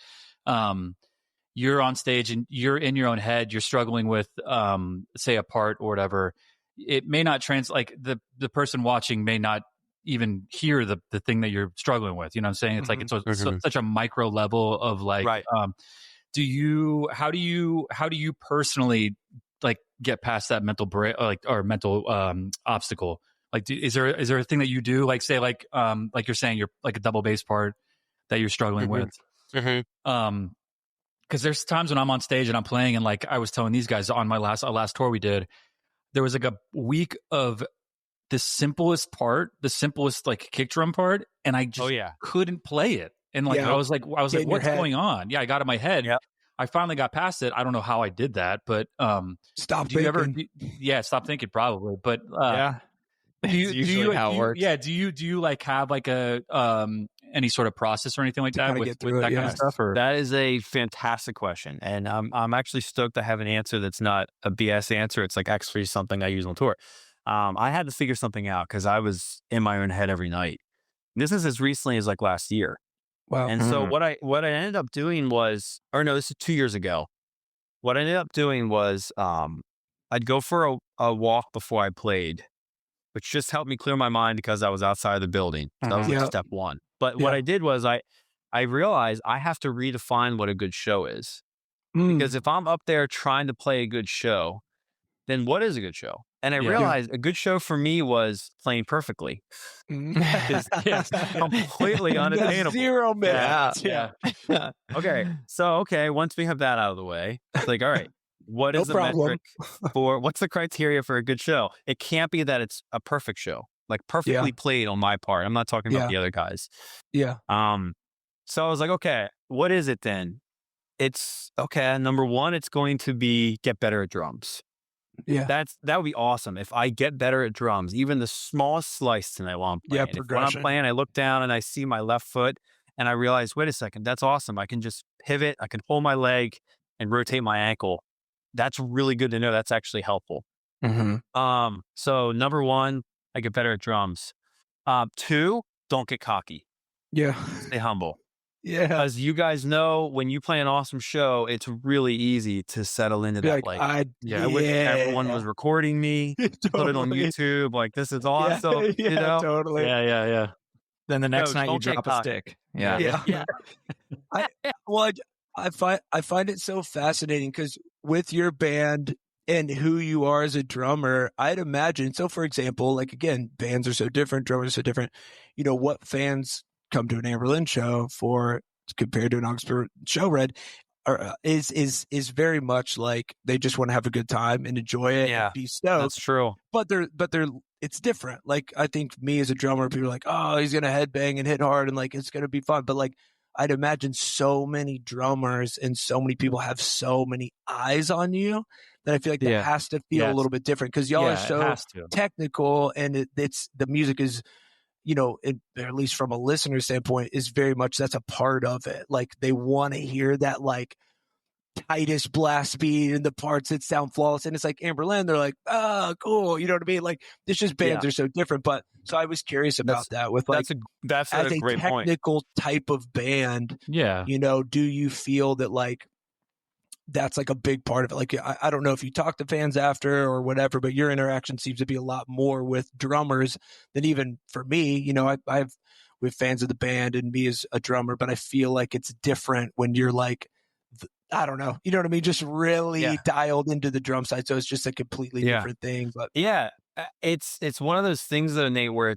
[SPEAKER 1] you're on stage and you're in your own head, you're struggling with say a part or whatever. It may not like the person watching may not even hear the thing that you're struggling with. You know what I'm saying? It's like it's such a micro level of like, how do you personally like get past that mental break or mental obstacle? Like, is there a thing that you do? Like say like you're saying you're like a double bass part that you're struggling with. Cause there's times when I'm on stage and I'm playing and like I was telling these guys on my last tour we did, there was like a week of the simplest like kick drum part, and I just couldn't play it. And like I was like, what's going on? Yeah, I got in my head. Yep. I finally got past it. I don't know how I did that, but
[SPEAKER 2] stop thinking.
[SPEAKER 1] Stop thinking probably. But do you
[SPEAKER 3] how it works?
[SPEAKER 1] Yeah, do you like have like a any sort of process or anything like that with that kind of stuff? Or?
[SPEAKER 4] That is a fantastic question, and I'm actually stoked to have an answer that's not a BS answer. It's like actually something I use on tour. I had to figure something out because I was in my own head every night. This is as recently as like last year. Wow. And so what I ended up doing was, this is 2 years ago. What I ended up doing was I'd go for a walk before I played, which just helped me clear my mind because I was outside of the building. So that was like step one. But what I did was I realized I have to redefine what a good show is. Because if I'm up there trying to play a good show, then what is a good show? And I realized a good show for me was playing perfectly. It's completely unattainable.
[SPEAKER 2] 0 minutes.
[SPEAKER 4] Yeah. Okay. So, once we have that out of the way, it's like, all right, what is the metric for, what's the criteria for a good show? It can't be that it's a perfect show. like perfectly played on my part. I'm not talking about the other guys.
[SPEAKER 2] Yeah.
[SPEAKER 4] So I was like, okay, what is it then? It's okay. Number one, it's going to be get better at drums.
[SPEAKER 2] Yeah.
[SPEAKER 4] That would be awesome. If I get better at drums, even the smallest slice tonight while I'm playing. If when I'm playing, I look down and I see my left foot and I realize, wait a second, that's awesome. I can just pivot. I can hold my leg and rotate my ankle. That's really good to know. That's actually helpful.
[SPEAKER 2] Mm-hmm.
[SPEAKER 4] So number one, I get better at drums. Two, don't get cocky.
[SPEAKER 2] Yeah.
[SPEAKER 4] Stay humble.
[SPEAKER 2] Yeah.
[SPEAKER 4] Because you guys know when you play an awesome show, it's really easy to settle into that. I wish everyone was recording me, put it on YouTube. Like, this is awesome.
[SPEAKER 2] Yeah,
[SPEAKER 4] you know?
[SPEAKER 2] Totally.
[SPEAKER 1] Yeah.
[SPEAKER 3] Then the next night you drop a stick.
[SPEAKER 2] Yeah. I find it so fascinating because with your band and who you are as a drummer, I'd imagine. So, for example, like, again, bands are so different, drummers are so different. You know, what fans come to an Amberlin show for compared to an Augsburg show red is very much like they just want to have a good time and enjoy it and be stoked.
[SPEAKER 4] That's true.
[SPEAKER 2] But it's different. Like, I think me as a drummer, people are like, oh, he's gonna headbang and hit hard and like it's gonna be fun. But like, I'd imagine so many drummers and so many people have so many eyes on you that I feel like that has to feel a little bit different because y'all are so technical and it's the music is, you know, at least from a listener standpoint, is very much that's a part of it. Like, they want to hear that like tightest blast beat and the parts that sound flawless. And it's like Amberlin, they're like, oh, cool. You know what I mean? Like, it's just bands are so different. But so I was curious about that with like,
[SPEAKER 4] that's
[SPEAKER 2] as
[SPEAKER 4] a great
[SPEAKER 2] technical type of band, you know, do you feel that like that's like a big part of it? Like, I don't know if you talk to fans after or whatever, but your interaction seems to be a lot more with drummers than even for me. You know, we're fans of the band and me as a drummer, but I feel like it's different when you're like, I don't know, you know what I mean? Just really dialed into the drum side. So it's just a completely different thing. But
[SPEAKER 4] it's one of those things though, Nate, where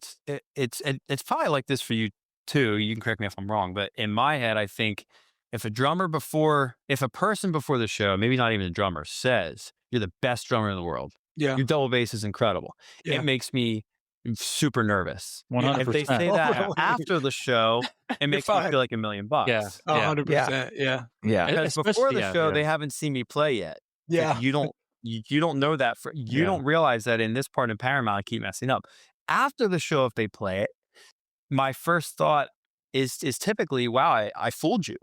[SPEAKER 4] it's probably like this for you too. You can correct me if I'm wrong, but in my head, I think if a person before the show, maybe not even a drummer, says you're the best drummer in the world, your double bass is incredible, it makes me super nervous.
[SPEAKER 1] 100%.
[SPEAKER 4] If they say that after the show, it makes me feel like $1 million.
[SPEAKER 2] 100%. Yeah.
[SPEAKER 4] Because before the show, they haven't seen me play yet.
[SPEAKER 2] Yeah.
[SPEAKER 4] Like, you don't know that. You don't realize that in this part in Paramount, I keep messing up. After the show, if they play it, my first thought is typically, wow, I fooled you.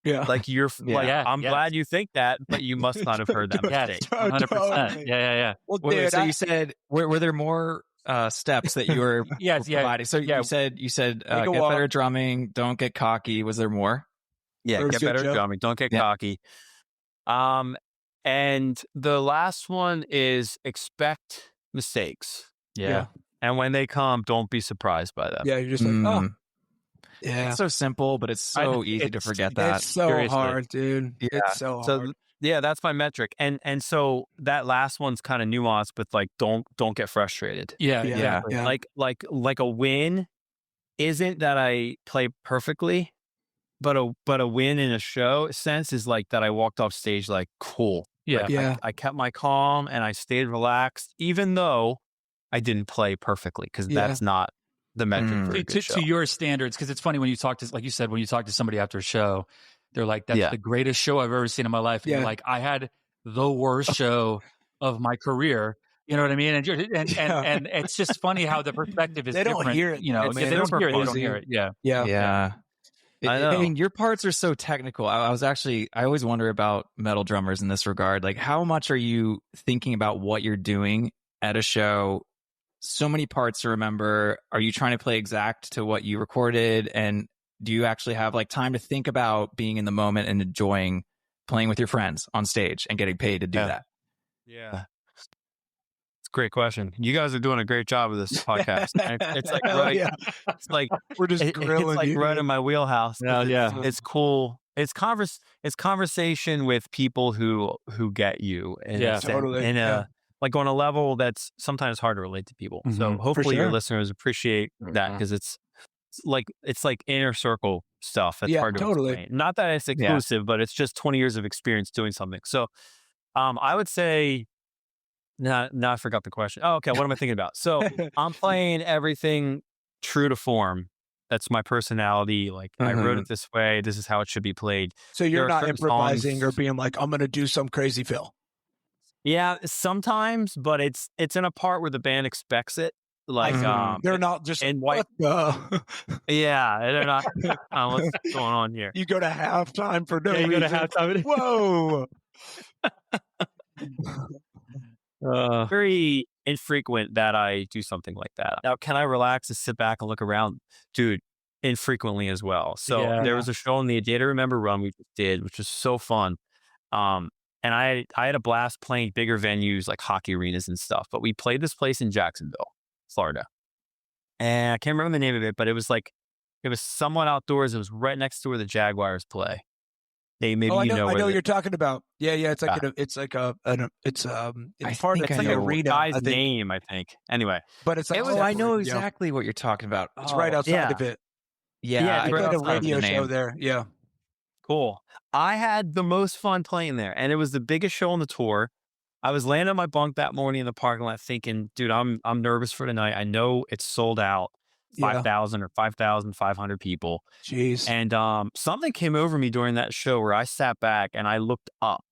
[SPEAKER 2] Yeah.
[SPEAKER 4] Like, I'm glad you think that, but you must not have heard that mistake.
[SPEAKER 1] 100%. Yeah.
[SPEAKER 2] Well, dude,
[SPEAKER 3] so you said, were there more steps that you were providing? So you said get better drumming, don't get cocky. Was there more?
[SPEAKER 4] Yeah, get better drumming, don't get cocky. And the last one is expect mistakes.
[SPEAKER 1] Yeah.
[SPEAKER 4] And when they come, don't be surprised by them.
[SPEAKER 2] Yeah, you're just like, oh. Yeah.
[SPEAKER 3] It's so simple, but it's so easy to forget that.
[SPEAKER 2] It's so hard, dude. Yeah. It's so hard.
[SPEAKER 4] So that's my metric. And so that last one's kind of nuanced, but like don't get frustrated.
[SPEAKER 1] Yeah, exactly.
[SPEAKER 4] Like a win isn't that I play perfectly, but a win in a show sense is like that I walked off stage like, cool.
[SPEAKER 1] Yeah.
[SPEAKER 4] I kept my calm and I stayed relaxed, even though I didn't play perfectly, because that's not the metric for a good show.
[SPEAKER 1] To your standards, because it's funny when you talk to, like you said, when you talk to somebody after a show, they're like, that's the greatest show I've ever seen in my life. And you're like, I had the worst show of my career. You know what I mean? And it's just funny how the perspective is different.
[SPEAKER 2] They don't hear it.
[SPEAKER 1] You know,
[SPEAKER 2] man,
[SPEAKER 1] if they don't hear it,
[SPEAKER 3] Yeah.
[SPEAKER 4] I know.
[SPEAKER 3] I mean, your parts are so technical. I always wonder about metal drummers in this regard. Like, how much are you thinking about what you're doing at a show? So many parts to remember. Are you trying to play exact to what you recorded? And do you actually have like time to think about being in the moment and enjoying playing with your friends on stage and getting paid to do that?
[SPEAKER 4] Yeah. It's a great question. You guys are doing a great job of this podcast. It's like it's like
[SPEAKER 2] we're just grilling
[SPEAKER 4] it's like
[SPEAKER 2] you.
[SPEAKER 4] Right in my wheelhouse. It's cool. It's conversation with people who get you. And like on a level that's sometimes hard to relate to people. Mm-hmm. So hopefully your listeners appreciate that, because it's like inner circle stuff. That's hard to explain. Not that it's exclusive, but it's just 20 years of experience doing something. So I would say Now I forgot the question. Oh, okay. What am I thinking about? So I'm playing everything true to form. That's my personality. Like I wrote it this way. This is how it should be played.
[SPEAKER 2] So you're not improvising or being like, I'm going to do some crazy fill.
[SPEAKER 4] Yeah, sometimes, but it's in a part where the band expects it. Like
[SPEAKER 2] they're not just
[SPEAKER 4] and
[SPEAKER 2] what the?
[SPEAKER 4] Yeah, they're not. What's going on here?
[SPEAKER 2] You go to halftime for no reason.
[SPEAKER 1] You go to halftime.
[SPEAKER 2] Whoa.
[SPEAKER 4] Very infrequent that I do something like that. Now, can I relax and sit back and look around? Dude, infrequently as well. So there was a show in the Day to Remember run we did, which was so fun. And I had a blast playing bigger venues like hockey arenas and stuff. But we played this place in Jacksonville, Florida. And I can't remember the name of it, but it was somewhat outdoors. It was right next to where the Jaguars play.
[SPEAKER 2] I know what you're talking about. Yeah. It's like it's like a arena.
[SPEAKER 4] Guy's name, I think. Anyway,
[SPEAKER 2] but it's like
[SPEAKER 3] I know exactly what you're talking about.
[SPEAKER 2] It's right outside of it.
[SPEAKER 3] Yeah,
[SPEAKER 2] I did a radio show there. Yeah,
[SPEAKER 4] cool. I had the most fun playing there, and it was the biggest show on the tour. I was laying on my bunk that morning in the parking lot, thinking, "Dude, I'm nervous for tonight. I know it's sold out." 5,000 or 5,500 people.
[SPEAKER 2] Jeez.
[SPEAKER 4] And something came over me during that show where I sat back and I looked up.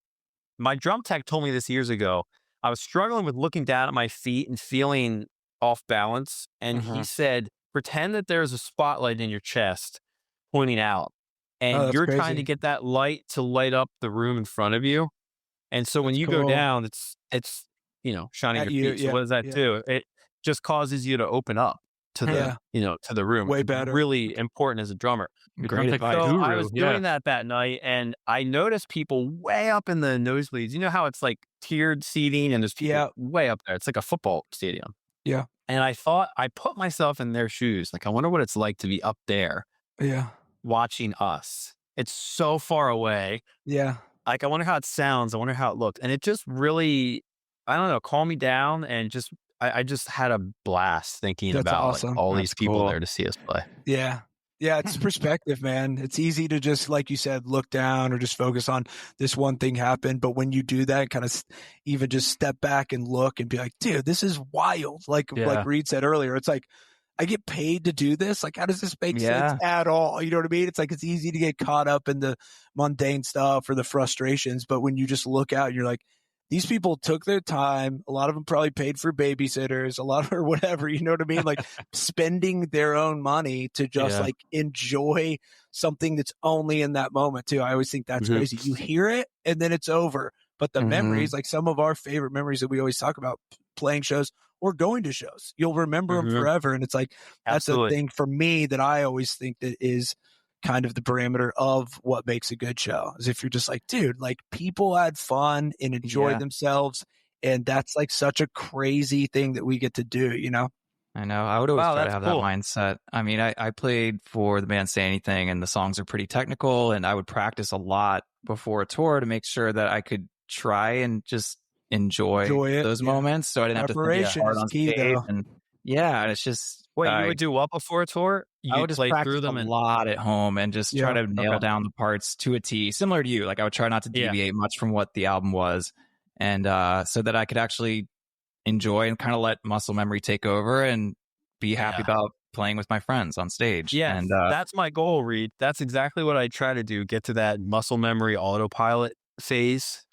[SPEAKER 4] My drum tech told me this years ago. I was struggling with looking down at my feet and feeling off balance. And he said, pretend that there's a spotlight in your chest pointing out. And you're trying to get that light to light up the room in front of you. And so when you go down, it's shining your feet. So what does that do? It just causes you to open up to the room.
[SPEAKER 2] Way better.
[SPEAKER 4] Really important as a drummer.
[SPEAKER 1] Great advice.
[SPEAKER 4] So I was doing that night, and I noticed people way up in the nosebleeds. You know how it's like tiered seating, and there's people way up there. It's like a football stadium.
[SPEAKER 2] Yeah.
[SPEAKER 4] And I thought, I put myself in their shoes. Like, I wonder what it's like to be up there.
[SPEAKER 2] Yeah.
[SPEAKER 4] Watching us. It's so far away.
[SPEAKER 2] Yeah.
[SPEAKER 4] Like, I wonder how it sounds. I wonder how it looked. And it just really, I don't know, calmed me down, and I just had a blast thinking about like, all these people there to see us play.
[SPEAKER 2] Yeah. Yeah, it's perspective, man. It's easy to just, like you said, look down or just focus on this one thing happened. But when you do that, kind of even just step back and look and be like, dude, this is wild. Like Reed said earlier, it's like, I get paid to do this. Like, how does this make sense at all? You know what I mean? It's like, it's easy to get caught up in the mundane stuff or the frustrations. But when you just look out, you're like, these people took their time. A lot of them probably paid for babysitters, or whatever, you know what I mean? Like spending their own money to just like enjoy something that's only in that moment too. I always think that's crazy. You hear it and then it's over. But the memories, like some of our favorite memories that we always talk about, playing shows or going to shows, you'll remember them forever. And it's like, that's the thing for me that I always think that is kind of the parameter of what makes a good show, is if you're just like, dude, like people had fun and enjoyed themselves. And that's like such a crazy thing that we get to do, you know?
[SPEAKER 3] I know. I would always try to have that mindset. I mean, I played for the band Say Anything, and the songs are pretty technical, and I would practice a lot before a tour to make sure that I could try and just enjoy those moments. So I didn't have to think hard on stage. And it's just...
[SPEAKER 4] Wait, you would do what before a tour?
[SPEAKER 3] I would just practice through them a lot at home and just try to nail down the parts to a T, similar to you. Like I would try not to deviate much from what the album was, and so that I could actually enjoy and kind of let muscle memory take over and be happy about playing with my friends on stage.
[SPEAKER 4] Yeah,
[SPEAKER 3] and
[SPEAKER 4] that's my goal, Reed. That's exactly what I try to do. Get to that muscle memory autopilot phase.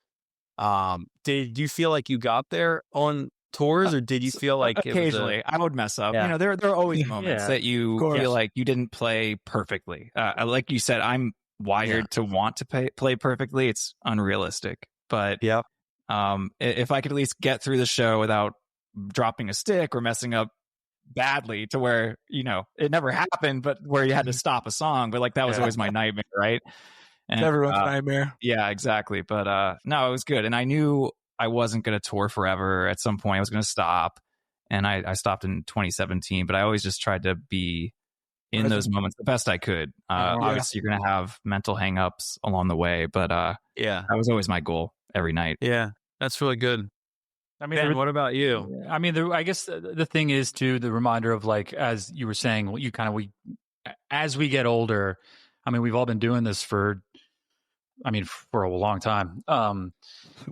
[SPEAKER 4] Did you feel like you got there on tours, or did you feel like
[SPEAKER 3] occasionally I would mess up? You know, there are always moments that you feel like you didn't play perfectly. Like you said, I'm wired to want to play perfectly. It's unrealistic, but if I could at least get through the show without dropping a stick or messing up badly to where, you know, it never happened, but where you had to stop a song, but like that was always my nightmare, right? And
[SPEAKER 2] everyone's nightmare.
[SPEAKER 3] Yeah, exactly. But no, it was good, and I knew I wasn't going to tour forever. At some point I was going to stop, and I stopped in 2017, but I always just tried to be in those moments the best I could. Obviously you're going to have mental hangups along the way, but that was always my goal every night.
[SPEAKER 4] Yeah, that's really good. I mean, Ben, what about you?
[SPEAKER 1] I mean, I guess the thing is too, the reminder of like, as you were saying, as we get older, I mean, we've all been doing this for I mean, for a long time.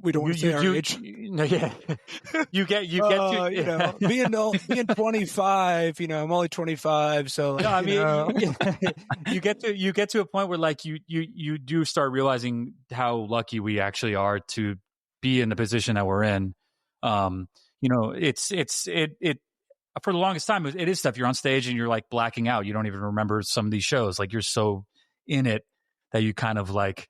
[SPEAKER 2] We don't want to say our age.
[SPEAKER 1] Yeah. you get to,
[SPEAKER 2] you know, being 25, you know, I'm only 25. So like,
[SPEAKER 1] no, I mean,
[SPEAKER 2] you know.
[SPEAKER 1] you get to a point where like you do start realizing how lucky we actually are to be in the position that we're in. You know, it for the longest time, it is stuff. You're on stage and you're like blacking out. You don't even remember some of these shows. Like you're so in it that you kind of like,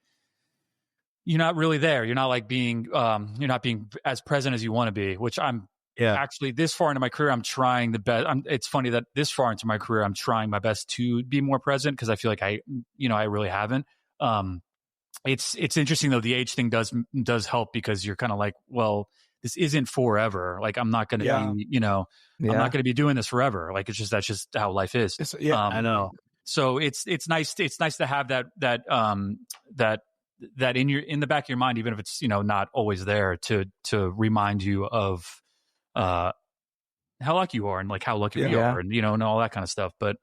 [SPEAKER 1] you're not really there. You're not like being, you're not being as present as you want to be, which I'm actually this far into my career, I'm trying the best. It's funny that this far into my career, I'm trying my best to be more present because I feel like I really haven't. It's interesting though. The age thing does help because you're kind of like, well, this isn't forever. Like I'm not going to be, you know, I'm not going to be doing this forever. Like that's just how life is.
[SPEAKER 4] I know.
[SPEAKER 1] So it's nice to have that in the back of your mind, even if it's, you know, not always there to remind you of how lucky you are and like how lucky we are and, you know, and all that kind of stuff. But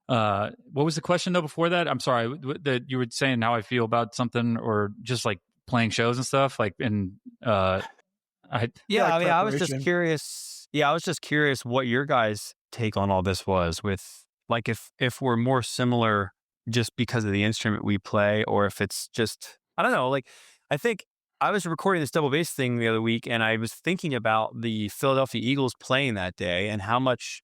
[SPEAKER 1] what was the question though before that? I'm sorry that you were saying how I feel about something or just like playing shows and stuff like I mean,
[SPEAKER 4] I was just curious. Yeah, I was just curious what your guys' take on all this was with like if we're more similar just because of the instrument we play, or if it's just, I don't know. Like, I think I was recording this double bass thing the other week, and I was thinking about the Philadelphia Eagles playing that day and how much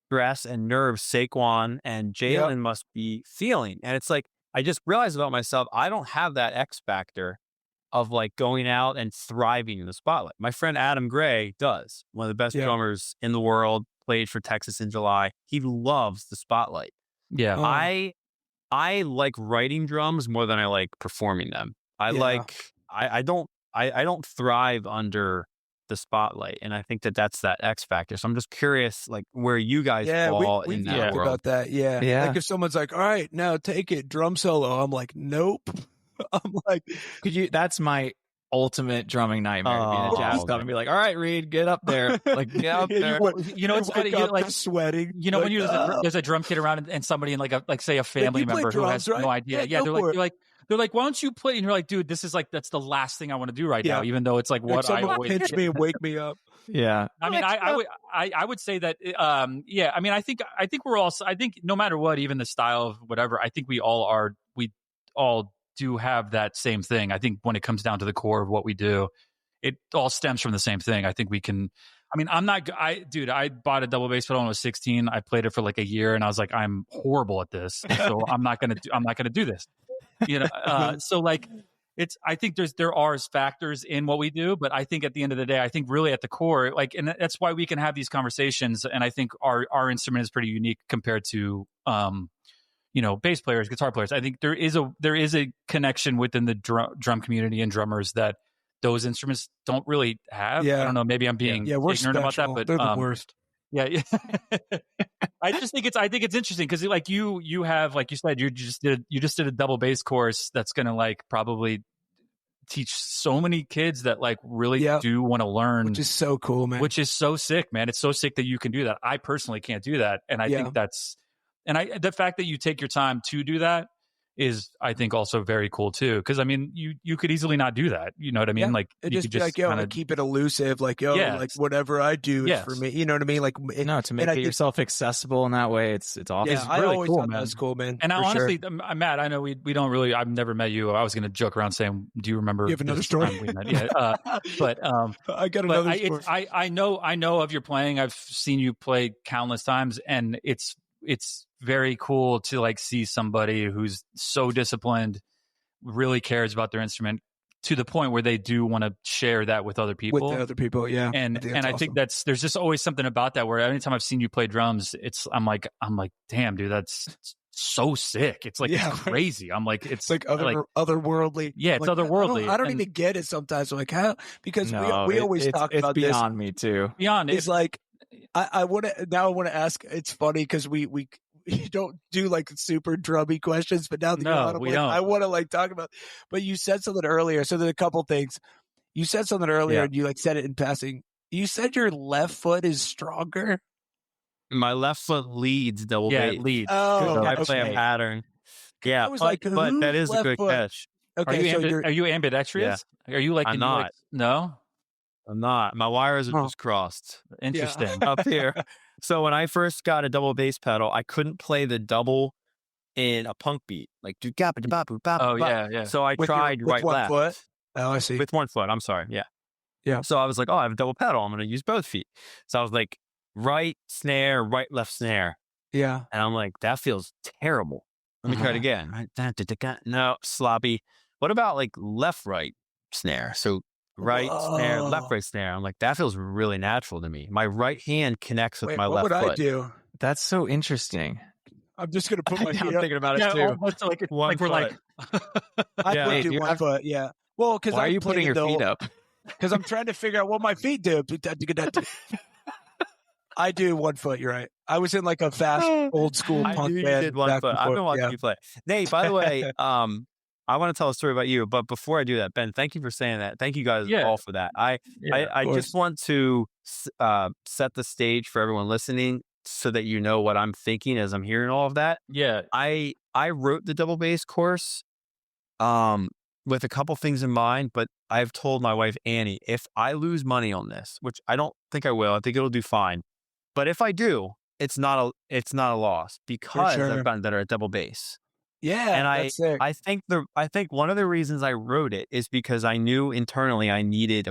[SPEAKER 4] stress and nerves Saquon and Jalen must be feeling. And it's like I just realized about myself, I don't have that X factor of like going out and thriving in the spotlight. My friend Adam Gray does. One of the best drummers in the world, played for Texas in July. He loves the spotlight.
[SPEAKER 1] Yeah.
[SPEAKER 4] I like writing drums more than I like performing them. I don't thrive under the spotlight, and I think that's that X factor. So I'm just curious, like where you guys fall in that world.
[SPEAKER 2] About that. Yeah. Like if someone's like, all right, now take it, drum solo. I'm like, nope. I'm like,
[SPEAKER 3] that's my ultimate drumming nightmare. Being a jazz club and be like, all right, Reed, get up there. Like, get up there.
[SPEAKER 1] You know, it's funny, like
[SPEAKER 2] sweating.
[SPEAKER 1] You know,
[SPEAKER 2] like,
[SPEAKER 1] when there's a drum kit around and somebody in like say a family member who has no idea. Yeah, they're like, why don't you play? And you're like, dude, this is like, that's the last thing I want to do right now, even though it's like what I always
[SPEAKER 2] pinch me and wake me up.
[SPEAKER 3] Yeah.
[SPEAKER 1] I mean, I would say that, I mean, I think we're all, I think no matter what, even the style of whatever, I think we all do have that same thing. I think when it comes down to the core of what we do, it all stems from the same thing. I think we can, I mean, I bought a double bass pedal when I was 16. I played it for like a year and I was like, I'm horrible at this. So I'm not going to do this, you know? So like I think there are factors in what we do, but I think at the end of the day, I think really at the core, like, and that's why we can have these conversations. And I think our instrument is pretty unique compared to, you know, bass players, guitar players. I think there is a connection within the drum community and drummers that those instruments don't really have.
[SPEAKER 2] Yeah.
[SPEAKER 1] I don't know. Maybe I'm being ignorant
[SPEAKER 2] special
[SPEAKER 1] about that, but
[SPEAKER 2] they're the worst.
[SPEAKER 1] Yeah. I think it's interesting because like you have, like you said, you just did a double bass course that's going to like probably teach so many kids that like really do want to learn,
[SPEAKER 2] which is so cool, man.
[SPEAKER 1] Which is so sick, man. It's so sick that you can do that. I personally can't do that, and I think that's. And the fact that you take your time to do that is, I think, also very cool too. Because I mean, you could easily not do that. You know what I mean? Like
[SPEAKER 2] it
[SPEAKER 1] you
[SPEAKER 2] just
[SPEAKER 1] could
[SPEAKER 2] be like, like, keep it elusive. Like, like whatever I do is for me. You know what I mean? Like,
[SPEAKER 3] to make yourself accessible in that that it's awesome.
[SPEAKER 1] Yeah,
[SPEAKER 3] it's
[SPEAKER 1] really cool, man.
[SPEAKER 2] That's cool, man.
[SPEAKER 1] And honestly, Matt, I know we don't really. I've never met you. I was going to joke around saying, "Do you remember?"
[SPEAKER 2] You have another story?
[SPEAKER 1] But
[SPEAKER 2] I got another story.
[SPEAKER 1] I know of your playing. I've seen you play countless times, and it's very cool to like see somebody who's so disciplined, really cares about their instrument to the point where they do want to share that with other people.
[SPEAKER 2] With the other people, yeah.
[SPEAKER 1] And I think there's just always something about that where anytime I've seen you play drums, I'm like, damn, dude, that's so sick. It's like it's crazy. I'm like, it's
[SPEAKER 2] like otherworldly.
[SPEAKER 1] Yeah, it's
[SPEAKER 2] like,
[SPEAKER 1] otherworldly.
[SPEAKER 2] I don't even get it sometimes. I'm like, how? Because we always talk about this.
[SPEAKER 3] It's beyond me too.
[SPEAKER 1] Beyond
[SPEAKER 2] it's like I want to ask. It's funny because we don't do like super drummy questions, but now that you're on, I want to like talk about. But you said something earlier, so there's a couple things. You said something earlier, and you like said it in passing. You said your left foot is stronger.
[SPEAKER 4] My left foot leads double bass.
[SPEAKER 1] Yeah, it leads.
[SPEAKER 2] Oh,
[SPEAKER 4] I play a pattern. Yeah,
[SPEAKER 2] I was like,
[SPEAKER 4] but that is a good catch.
[SPEAKER 2] Okay, so
[SPEAKER 1] are you ambidextrous? Are you like?
[SPEAKER 4] I'm not.
[SPEAKER 1] No,
[SPEAKER 4] I'm not. My wires are just crossed.
[SPEAKER 1] Interesting.
[SPEAKER 4] Up here. So when I first got a double bass pedal, I couldn't play the double in a punk beat, like do gap da ba ba.
[SPEAKER 1] Oh yeah.
[SPEAKER 4] So I tried
[SPEAKER 2] with
[SPEAKER 4] right
[SPEAKER 2] one
[SPEAKER 4] left.
[SPEAKER 2] foot. Oh, I see.
[SPEAKER 4] With one foot. I'm sorry. Yeah.
[SPEAKER 2] Yeah.
[SPEAKER 4] So I was like, oh, I have a double pedal. I'm going to use both feet. So I was like, right snare, right left snare.
[SPEAKER 2] Yeah.
[SPEAKER 4] And I'm like, that feels terrible. Let me try it again. Right. No, sloppy. What about like left right snare? So right snare, left right snare. I'm like, that feels really natural to me. My right hand connects with my left foot.
[SPEAKER 2] What would I do?
[SPEAKER 3] That's so interesting.
[SPEAKER 2] I'm just gonna put my feet
[SPEAKER 3] I'm
[SPEAKER 2] up.
[SPEAKER 3] thinking about it too.
[SPEAKER 1] Like
[SPEAKER 4] One
[SPEAKER 1] we're
[SPEAKER 4] foot.
[SPEAKER 2] I would do one foot. Yeah. Well, because
[SPEAKER 3] why are you putting your feet up?
[SPEAKER 2] Because I'm trying to figure out what my feet do. I do 1 foot. You're right. I was in like a fast old school punk band.
[SPEAKER 4] You did 1 foot. I've been watching you play. Nate, by the way, I want to tell a story about you, but before I do that, Ben, thank you for saying that. Thank you guys all for that. I just want to set the stage for everyone listening so that you know what I'm thinking as I'm hearing all of that.
[SPEAKER 1] Yeah.
[SPEAKER 4] I wrote the double bass course with a couple things in mind, but I've told my wife, Annie, if I lose money on this, which I don't think I will, I think it'll do fine. But if I do, it's not a loss because I've gotten better at double bass.
[SPEAKER 2] Yeah,
[SPEAKER 4] and
[SPEAKER 2] that's sick.
[SPEAKER 4] I think one of the reasons I wrote it is because I knew internally I needed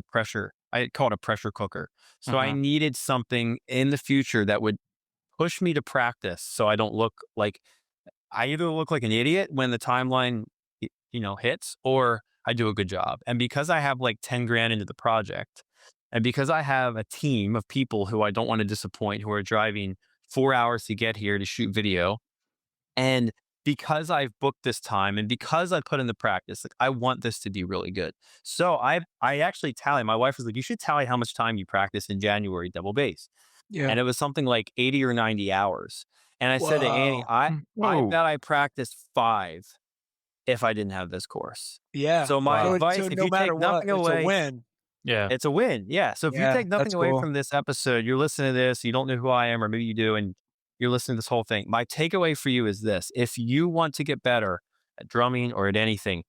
[SPEAKER 4] I call it a pressure cooker. So I needed something in the future that would push me to practice so I don't look like I either look like an idiot when the timeline hits, or I do a good job. And because I have like 10 grand into the project, and because I have a team of people who I don't want to disappoint, who are driving 4 hours to get here to shoot video, and because I've booked this time and because I put in the practice, like I want this to be really good. So I actually tally. My wife was like, you should tally how much time you practice in January double bass. Yeah. And it was something like 80 or 90 hours. And I said to Annie, I bet I practiced 5 if I didn't have this course.
[SPEAKER 2] Yeah.
[SPEAKER 4] So my advice, if you take nothing away,
[SPEAKER 2] it's a win.
[SPEAKER 4] Yeah. It's a win. Yeah. So if you take nothing away from this episode, you're listening to this, you don't know who I am, or maybe you do, and you're listening to this whole thing. My takeaway for you is this. If you want to get better at drumming or at anything,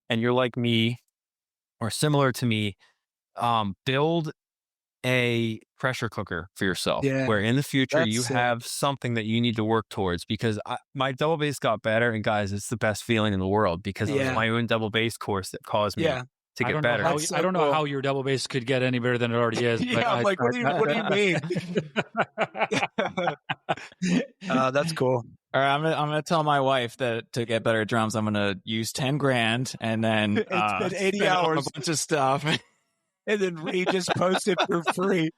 [SPEAKER 4] and you're like me or similar to me, build a pressure cooker for yourself where in the future you have something that you need to work towards, because my double bass got better, and guys, it's the best feeling in the world because it was my own double bass course that caused me to get better.
[SPEAKER 1] I don't know how your double bass could get any better than it already is. But
[SPEAKER 2] I'm like, what do you mean? That's cool.
[SPEAKER 3] All right, I'm gonna tell my wife that to get better at drums, I'm gonna use 10 grand and then
[SPEAKER 2] spend 80 hours
[SPEAKER 3] on a bunch of stuff.
[SPEAKER 2] And then we just post it for free.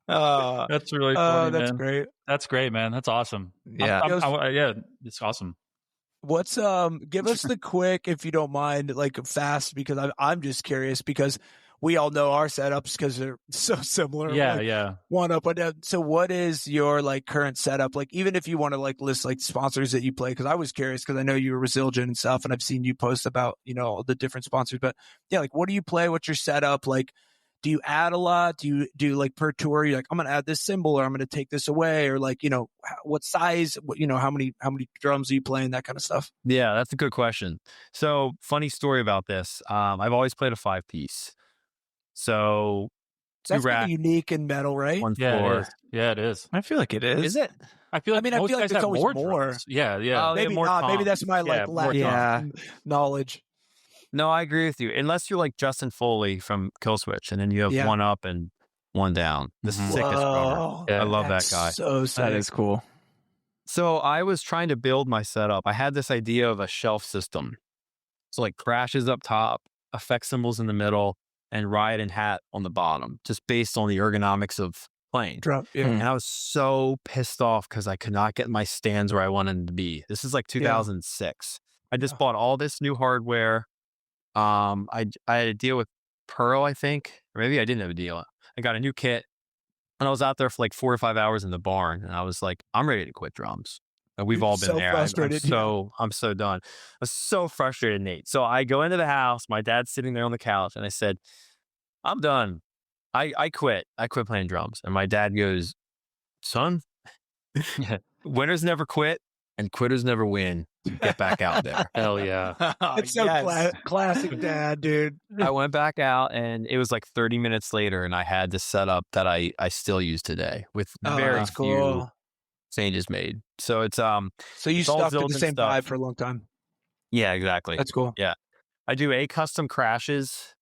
[SPEAKER 1] That's really funny,
[SPEAKER 2] that's
[SPEAKER 1] man.
[SPEAKER 2] great.
[SPEAKER 1] That's great, man. That's awesome.
[SPEAKER 3] Yeah.
[SPEAKER 1] Yeah, it's awesome.
[SPEAKER 2] What's give us the quick, if you don't mind, like fast, because I'm just curious, because we all know our setups because they're so similar.
[SPEAKER 1] Yeah,
[SPEAKER 2] like, one up, one down. So what is your like current setup? Like, even if you want to like list like sponsors that you play, because I was curious because I know you were with Zildjian and stuff, and I've seen you post about, all the different sponsors. But yeah, like what do you play? What's your setup? Like, do you add a lot? Do you do like per tour? You're like, I'm going to add this cymbal, or I'm going to take this away, or like, what size, how many drums are you playing, that kind of stuff?
[SPEAKER 4] Yeah, that's a good question. So funny story about this. I've always played a 5-piece. So
[SPEAKER 2] that's kind of unique in metal, right?
[SPEAKER 4] 1 floor.
[SPEAKER 1] Yeah, it is.
[SPEAKER 3] I feel like it is.
[SPEAKER 4] Is it?
[SPEAKER 1] I feel like
[SPEAKER 2] there's always more.
[SPEAKER 1] Drums. Yeah.
[SPEAKER 4] Oh,
[SPEAKER 2] maybe
[SPEAKER 4] more
[SPEAKER 2] not.
[SPEAKER 4] toms.
[SPEAKER 2] Maybe that's my lack of knowledge.
[SPEAKER 4] No, I agree with you. Unless you're like Justin Foley from Killswitch, and then you have one up and one down. The sickest drummer. I love that guy.
[SPEAKER 2] So sick.
[SPEAKER 3] That is cool.
[SPEAKER 4] So I was trying to build my setup. I had this idea of a shelf system. So like crashes up top, effect cymbals in the middle, and ride and hat on the bottom, just based on the ergonomics of playing. And I was so pissed off because I could not get my stands where I wanted them to be. This is like 2006. I just bought all this new hardware. I had a deal with Pearl, I think, or maybe I didn't have a deal. I got a new kit, and I was out there for like 4 or 5 hours in the barn, and I was like, I'm ready to quit drums. And we've all been there.
[SPEAKER 2] Frustrated,
[SPEAKER 4] I'm so done. I was so frustrated, Nate. So I go into the house. My dad's sitting there on the couch, and I said, I'm done. I quit. I quit playing drums. And my dad goes, son, winners never quit and quitters never win. get back out there.
[SPEAKER 1] Hell yeah.
[SPEAKER 2] It's so classic dad, dude.
[SPEAKER 4] I went back out and it was like 30 minutes later and I had the setup that I still use today with very
[SPEAKER 2] That's
[SPEAKER 4] few
[SPEAKER 2] cool.
[SPEAKER 4] changes made. So it's
[SPEAKER 2] So you
[SPEAKER 4] it's all
[SPEAKER 2] stuck to the
[SPEAKER 4] Zildjian
[SPEAKER 2] same
[SPEAKER 4] stuff.
[SPEAKER 2] vibe for a long time.
[SPEAKER 4] Yeah, exactly.
[SPEAKER 2] That's cool.
[SPEAKER 4] Yeah. I do A custom crashes.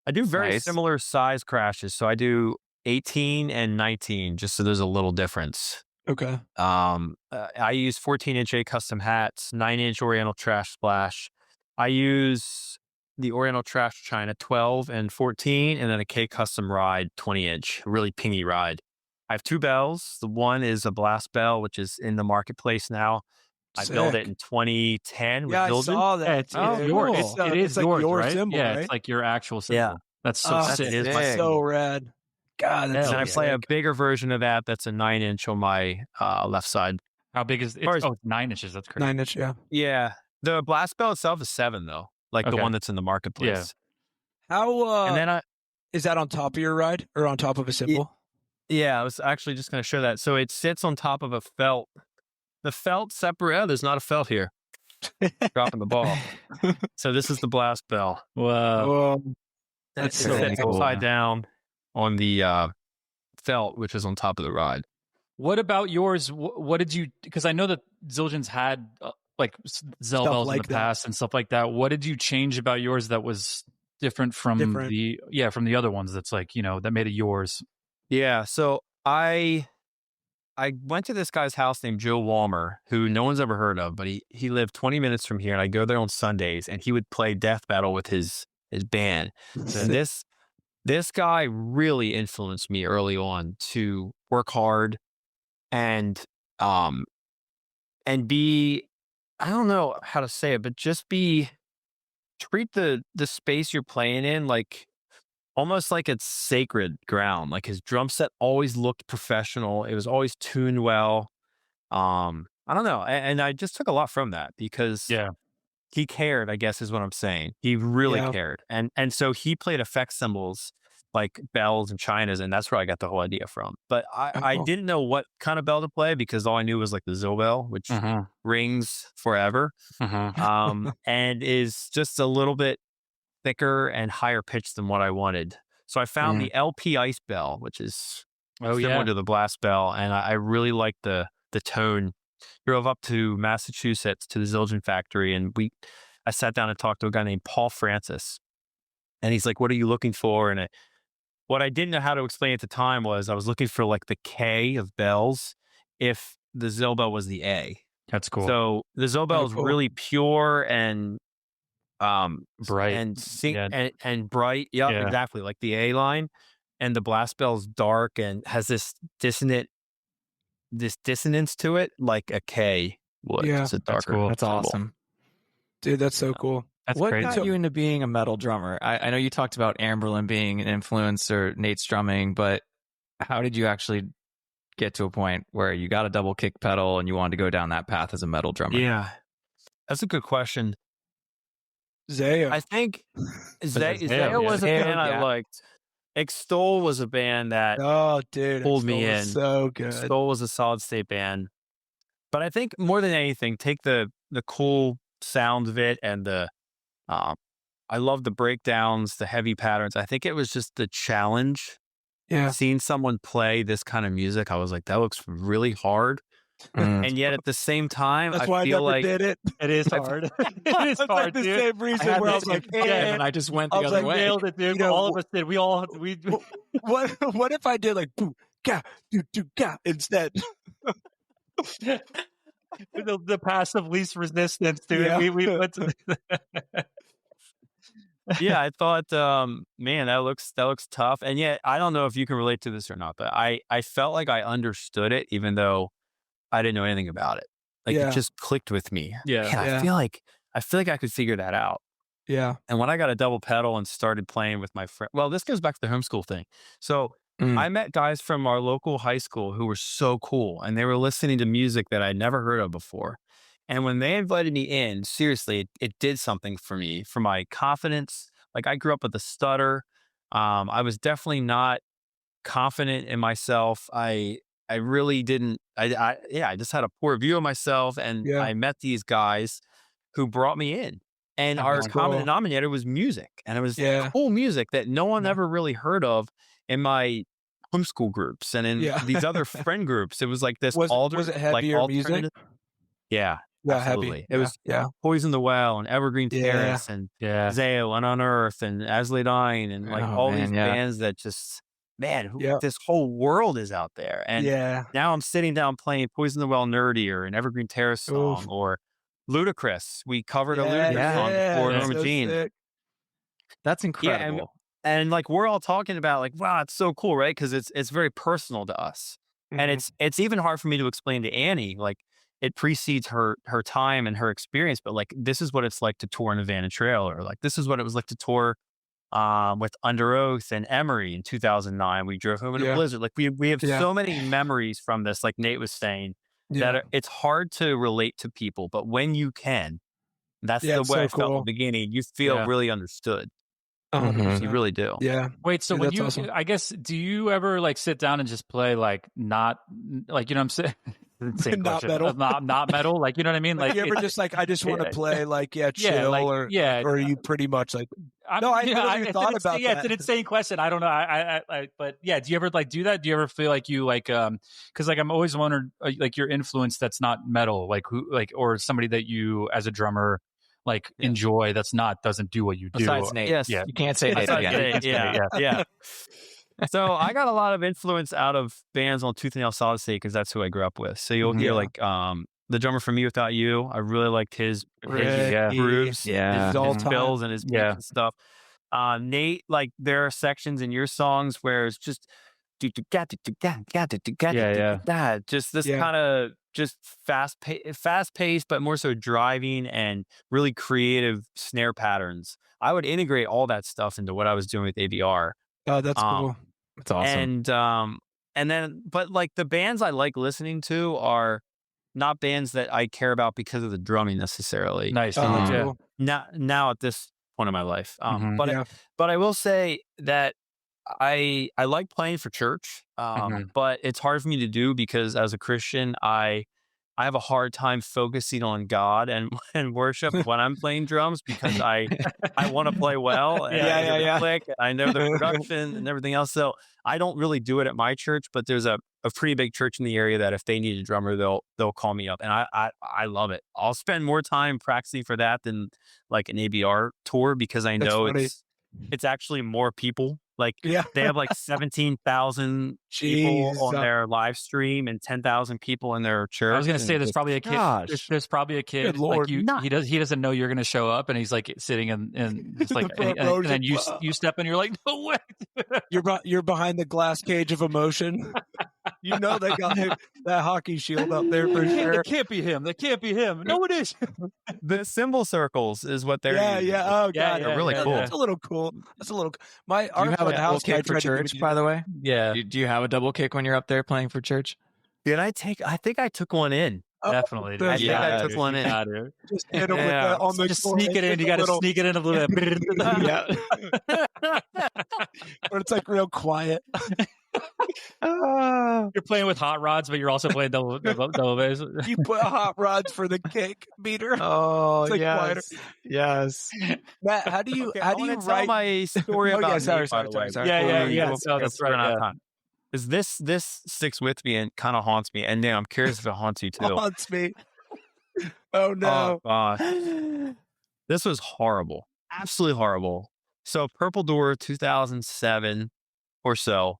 [SPEAKER 4] I do very
[SPEAKER 3] Nice.
[SPEAKER 4] similar size crashes. So I do 18 and 19, just so there's a little difference.
[SPEAKER 2] Okay.
[SPEAKER 4] I use 14-inch A custom hats, 9-inch Oriental Trash Splash. I use the Oriental Trash China 12 and 14, and then a K custom ride 20-inch, really pingy ride. I have 2 bells. The one is a blast bell, which is in the marketplace now. I built it in 2010 with
[SPEAKER 2] Yeah, I
[SPEAKER 4] Zildjian.
[SPEAKER 2] saw that.
[SPEAKER 1] It's yours.
[SPEAKER 2] Cool.
[SPEAKER 1] It is
[SPEAKER 2] It's like
[SPEAKER 1] yours,
[SPEAKER 2] your
[SPEAKER 1] right?
[SPEAKER 2] symbol,
[SPEAKER 1] Yeah,
[SPEAKER 2] right?
[SPEAKER 1] it's like your actual symbol.
[SPEAKER 4] Yeah.
[SPEAKER 1] That's so sick.
[SPEAKER 4] It is my
[SPEAKER 3] sick.
[SPEAKER 2] So rad. God, that's
[SPEAKER 4] And
[SPEAKER 1] Hell
[SPEAKER 4] I
[SPEAKER 1] yeah.
[SPEAKER 4] play a bigger version of that. That's a 9-inch on my left side.
[SPEAKER 1] How big is it?
[SPEAKER 4] Or is-
[SPEAKER 1] Oh, it's 9 inches. That's crazy.
[SPEAKER 2] 9-inch, yeah.
[SPEAKER 4] Yeah. The blast bell itself is 7 though, like the
[SPEAKER 1] Okay.
[SPEAKER 4] one that's in the marketplace.
[SPEAKER 2] How
[SPEAKER 4] And then
[SPEAKER 2] is that on top of your ride or on top of a symbol?
[SPEAKER 4] I was actually just going to show that. So it sits on top of a felt. The felt separate. Oh, there's not a felt here. Dropping the ball. So this is the blast bell.
[SPEAKER 1] Whoa.
[SPEAKER 2] That's
[SPEAKER 4] It
[SPEAKER 2] so
[SPEAKER 4] sits
[SPEAKER 3] cool.
[SPEAKER 4] upside down on the felt, which is on top of the ride.
[SPEAKER 1] What about yours? What did you? Because I know that Zildjian's had like Zell bells in
[SPEAKER 2] like
[SPEAKER 1] the
[SPEAKER 2] that.
[SPEAKER 1] past and stuff like that. What did you change about yours that was different from the other ones? That's like that made it yours.
[SPEAKER 4] Yeah. So I went to this guy's house named Joe Walmer, who no one's ever heard of, but he lived 20 minutes from here, and I go there on Sundays, and he would play death metal with his band. And this guy really influenced me early on to work hard and be, I don't know how to say it, but just treat the space you're playing in like almost like it's sacred ground. Like his drum set always looked professional. It was always tuned well. I don't know. And I just took a lot from that because he cared, I guess is what I'm saying. He really cared. And so he played effect symbols like bells and chinas, and that's where I got the whole idea from. But I didn't know what kind of bell to play because all I knew was like the Zill bell, which rings forever, and is just a little bit thicker and higher pitched than what I wanted. So I found the LP ice bell, which is similar to the blast bell, and I really liked the tone. Drove up to Massachusetts to the Zildjian factory, and I sat down and talked to a guy named Paul Francis, and he's like, "What are you looking for?" And what I didn't know how to explain at the time was I was looking for like the K of bells if the Zill bell was the A.
[SPEAKER 1] That's cool.
[SPEAKER 4] So the Zill bell is really pure and
[SPEAKER 1] bright
[SPEAKER 4] and bright. Yeah, exactly. Like the A line, and the blast bell is dark and has this dissonance to it, like a K would.
[SPEAKER 2] Yeah,
[SPEAKER 4] it's a darker.
[SPEAKER 1] That's cool.
[SPEAKER 3] That's awesome,
[SPEAKER 2] dude. That's so cool.
[SPEAKER 1] That's
[SPEAKER 3] what
[SPEAKER 1] crazy.
[SPEAKER 3] got you into being a metal drummer? I know you talked about Amberlin being an influence or Nate's drumming, but how did you actually get to a point where you got a double kick pedal and you wanted to go down that path as a metal drummer?
[SPEAKER 4] Yeah, that's a good question.
[SPEAKER 2] Zaya.
[SPEAKER 4] I think Zaya was a band I liked. Extol was a band that pulled me in.
[SPEAKER 2] So good.
[SPEAKER 4] Extol was a solid state band. But I think more than anything, take the cool sound of it and I love the breakdowns, the heavy patterns. I think it was just the challenge.
[SPEAKER 2] Yeah.
[SPEAKER 4] Seeing someone play this kind of music, I was like, that looks really hard. And yet at the same time,
[SPEAKER 2] that's
[SPEAKER 4] I
[SPEAKER 2] why
[SPEAKER 4] feel
[SPEAKER 2] I never
[SPEAKER 4] like
[SPEAKER 2] did it.
[SPEAKER 1] It is hard. It is hard,
[SPEAKER 2] like the
[SPEAKER 1] dude.
[SPEAKER 2] same reason where I was like,
[SPEAKER 3] and I just went the other way.
[SPEAKER 1] Nailed it, dude. All of us did. We
[SPEAKER 2] what if I did like boo ga do do ga instead?
[SPEAKER 1] the path of least resistance, dude.
[SPEAKER 2] Yeah.
[SPEAKER 1] We went to
[SPEAKER 4] yeah, I thought, man, that looks tough. And yet, I don't know if you can relate to this or not, but I felt like I understood it, even though I didn't know anything about it. Like it just clicked with me.
[SPEAKER 1] Yeah.
[SPEAKER 4] Man, I feel like I could figure that out.
[SPEAKER 2] Yeah.
[SPEAKER 4] And when I got a double pedal and started playing with my friend, well, this goes back to the homeschool thing. So I met guys from our local high school who were so cool, and they were listening to music that I'd never heard of before. And when they invited me in, seriously, it did something for me, for my confidence. Like I grew up with a stutter. I was definitely not confident in myself. I I really didn't. I just had a poor view of myself, and I met these guys who brought me in. And our common denominator was music, and it was cool music that no one ever really heard of in my homeschool groups and in these other friend groups. It was like this
[SPEAKER 2] was it heavier music?
[SPEAKER 4] Yeah, absolutely.
[SPEAKER 2] Heavy.
[SPEAKER 4] It was Poison the Well and Evergreen Terrace and Zale and Unearth and As They Dying and like these bands that just this whole world is out there. And now I'm sitting down playing Poison the Well Nerdier and Evergreen Terrace song or Ludacris. We covered a Ludacris song before Norma Jean.
[SPEAKER 3] That's incredible.
[SPEAKER 4] And like we're all talking about like, wow, it's so cool, right? Because it's very personal to us. And it's even hard for me to explain to Annie, like it precedes her time and her experience, but like this is what it's like to tour in a van and trailer. Like this is what it was like to tour with Under Oath and Emery in 2009. We drove home in a blizzard. Like we have so many memories from this, like Nate was saying, that it's hard to relate to people, but when you can, that's the way I felt in the beginning. You feel really understood. You really do.
[SPEAKER 2] Yeah.
[SPEAKER 1] Wait, so when you, I guess, do you ever like sit down and just play like not like, you know what I'm saying?
[SPEAKER 2] Not metal.
[SPEAKER 1] Not metal. Like, you know what I mean? Like
[SPEAKER 2] you ever just like, I just want to play like, chill or are you pretty much like, I never thought about that.
[SPEAKER 1] Yeah, it's an insane question. I don't know. But yeah, do you ever like do that? Do you ever feel like you like, cause like I'm always wondering like your influence that's not metal, like who, like, or somebody that you as a drummer, like enjoy doesn't do what you do.
[SPEAKER 3] Besides Nate.
[SPEAKER 4] Yes.
[SPEAKER 3] Yeah. You can't say Nate again.
[SPEAKER 4] Yeah. So I got a lot of influence out of bands on Tooth and Nail Solid State because that's who I grew up with. So you'll hear like the drummer from Me Without You. I really liked his grooves, his fills and his beats and stuff. Nate, like there are sections in your songs where it's just just this kind of just fast paced, but more so driving and really creative snare patterns. I would integrate all that stuff into what I was doing with ABR.
[SPEAKER 2] Oh, that's cool.
[SPEAKER 3] That's awesome.
[SPEAKER 4] And then, but like the bands I like listening to are not bands that I care about because of the drumming necessarily.
[SPEAKER 1] Nice.
[SPEAKER 4] Now at this point in my life. But I will say that I like playing for church, but it's hard for me to do because as a Christian, I have a hard time focusing on God and worship when I'm playing drums because I want to play well. And I know the click, I know the production and everything else. So I don't really do it at my church, but there's a pretty big church in the area that if they need a drummer, they'll call me up, and I love it. I'll spend more time practicing for that than like an ABR tour because I know it's actually more people. Like they have like 17,000 people on their live stream and 10,000 people in their church.
[SPEAKER 1] I was going to say there's probably a kid. There's probably a kid.
[SPEAKER 2] Good Lord.
[SPEAKER 1] Like he doesn't know you're going to show up, and he's like sitting in just like and then you step in, you're like, no way.
[SPEAKER 2] You're behind the glass cage of emotion. You know they got that hockey shield up there for sure.
[SPEAKER 1] That can't be him. That can't be him. No, it is.
[SPEAKER 4] The cymbal circles is what they're using.
[SPEAKER 2] Oh, God.
[SPEAKER 4] They're really cool.
[SPEAKER 2] That's a little cool.
[SPEAKER 3] Do you have a double kick for church, by the way?
[SPEAKER 1] Yeah.
[SPEAKER 3] Do you have a double kick when you're up there playing for church?
[SPEAKER 4] I think I took one in.
[SPEAKER 1] Definitely.
[SPEAKER 4] I think I took one in.
[SPEAKER 2] Just hit him with that on the
[SPEAKER 1] just sneak it in. You got to sneak it in a little bit.
[SPEAKER 2] Or it's like real quiet.
[SPEAKER 1] You're playing with hot rods, but you're also playing double bass.
[SPEAKER 2] You put hot rods for the kick beater.
[SPEAKER 3] Oh,
[SPEAKER 2] like
[SPEAKER 3] yes.
[SPEAKER 2] Matt, how do you
[SPEAKER 4] write my story about
[SPEAKER 2] sorry.
[SPEAKER 1] Yeah. So that's right.
[SPEAKER 4] Is this sticks with me and kind of haunts me, and now I'm curious if it haunts you too.
[SPEAKER 2] Haunts me. Oh no!
[SPEAKER 4] This was horrible, absolutely horrible. So Purple Door 2007 or so.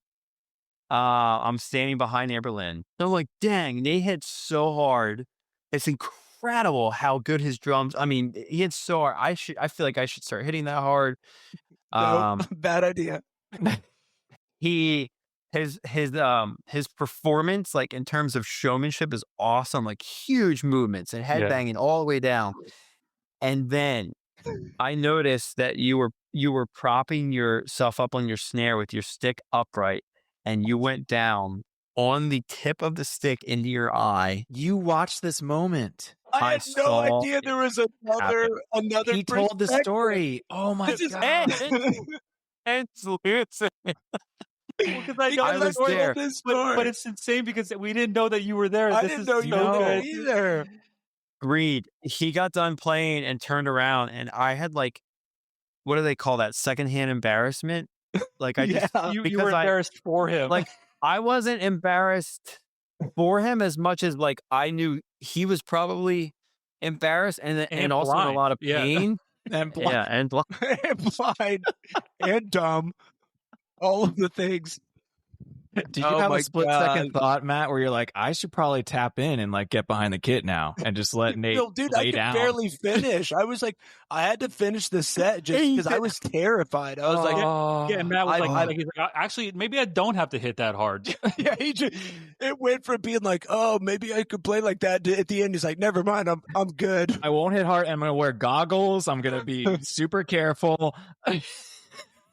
[SPEAKER 4] I'm standing behind Amberlynn. I'm like, dang, Nate hit so hard. It's incredible how good his drums. I mean, he hit so hard. I feel like I should start hitting that hard.
[SPEAKER 2] Bad idea.
[SPEAKER 4] His performance, like in terms of showmanship, is awesome. Like huge movements and headbanging all the way down. And then I noticed that you were propping yourself up on your snare with your stick upright, and you went down on the tip of the stick into your eye.
[SPEAKER 3] You watched this moment.
[SPEAKER 2] I had no idea there was another.
[SPEAKER 3] He told the story. Oh my God.
[SPEAKER 4] And
[SPEAKER 1] because I know
[SPEAKER 4] I was there.
[SPEAKER 1] but it's insane because we didn't know that you were there.
[SPEAKER 2] I
[SPEAKER 1] This
[SPEAKER 2] didn't
[SPEAKER 1] is
[SPEAKER 2] know
[SPEAKER 1] so
[SPEAKER 2] you were there
[SPEAKER 1] good.
[SPEAKER 2] either.
[SPEAKER 4] Agreed. He got done playing and turned around, and I had like, what do they call that? Secondhand embarrassment. Like I just
[SPEAKER 2] Yeah.
[SPEAKER 1] You
[SPEAKER 4] because
[SPEAKER 1] were embarrassed for him.
[SPEAKER 4] like I wasn't embarrassed for him as much as like I knew he was probably embarrassed and also in a
[SPEAKER 1] blind.
[SPEAKER 4] lot of
[SPEAKER 1] Yeah.
[SPEAKER 4] pain.
[SPEAKER 2] And blind,
[SPEAKER 4] Yeah, and
[SPEAKER 2] and blind, and dumb. All of the things.
[SPEAKER 3] Did you
[SPEAKER 2] Oh
[SPEAKER 3] have
[SPEAKER 2] my
[SPEAKER 3] a split
[SPEAKER 2] God.
[SPEAKER 3] second thought, Matt, where you're like, I should probably tap in and like get behind the kit now and just let Nate
[SPEAKER 2] No, dude, I
[SPEAKER 3] lay
[SPEAKER 2] could
[SPEAKER 3] down?
[SPEAKER 2] barely finish. I was like, I had to finish the set just because I was terrified. I was like,
[SPEAKER 1] yeah, and Matt was
[SPEAKER 2] I-
[SPEAKER 1] he's like, actually, maybe I don't have to hit that hard.
[SPEAKER 2] yeah, it went from being like, oh, maybe I could play like that to at the end. He's like, never mind, I'm good.
[SPEAKER 3] I won't hit hard. I'm going to wear goggles. I'm going to be super careful.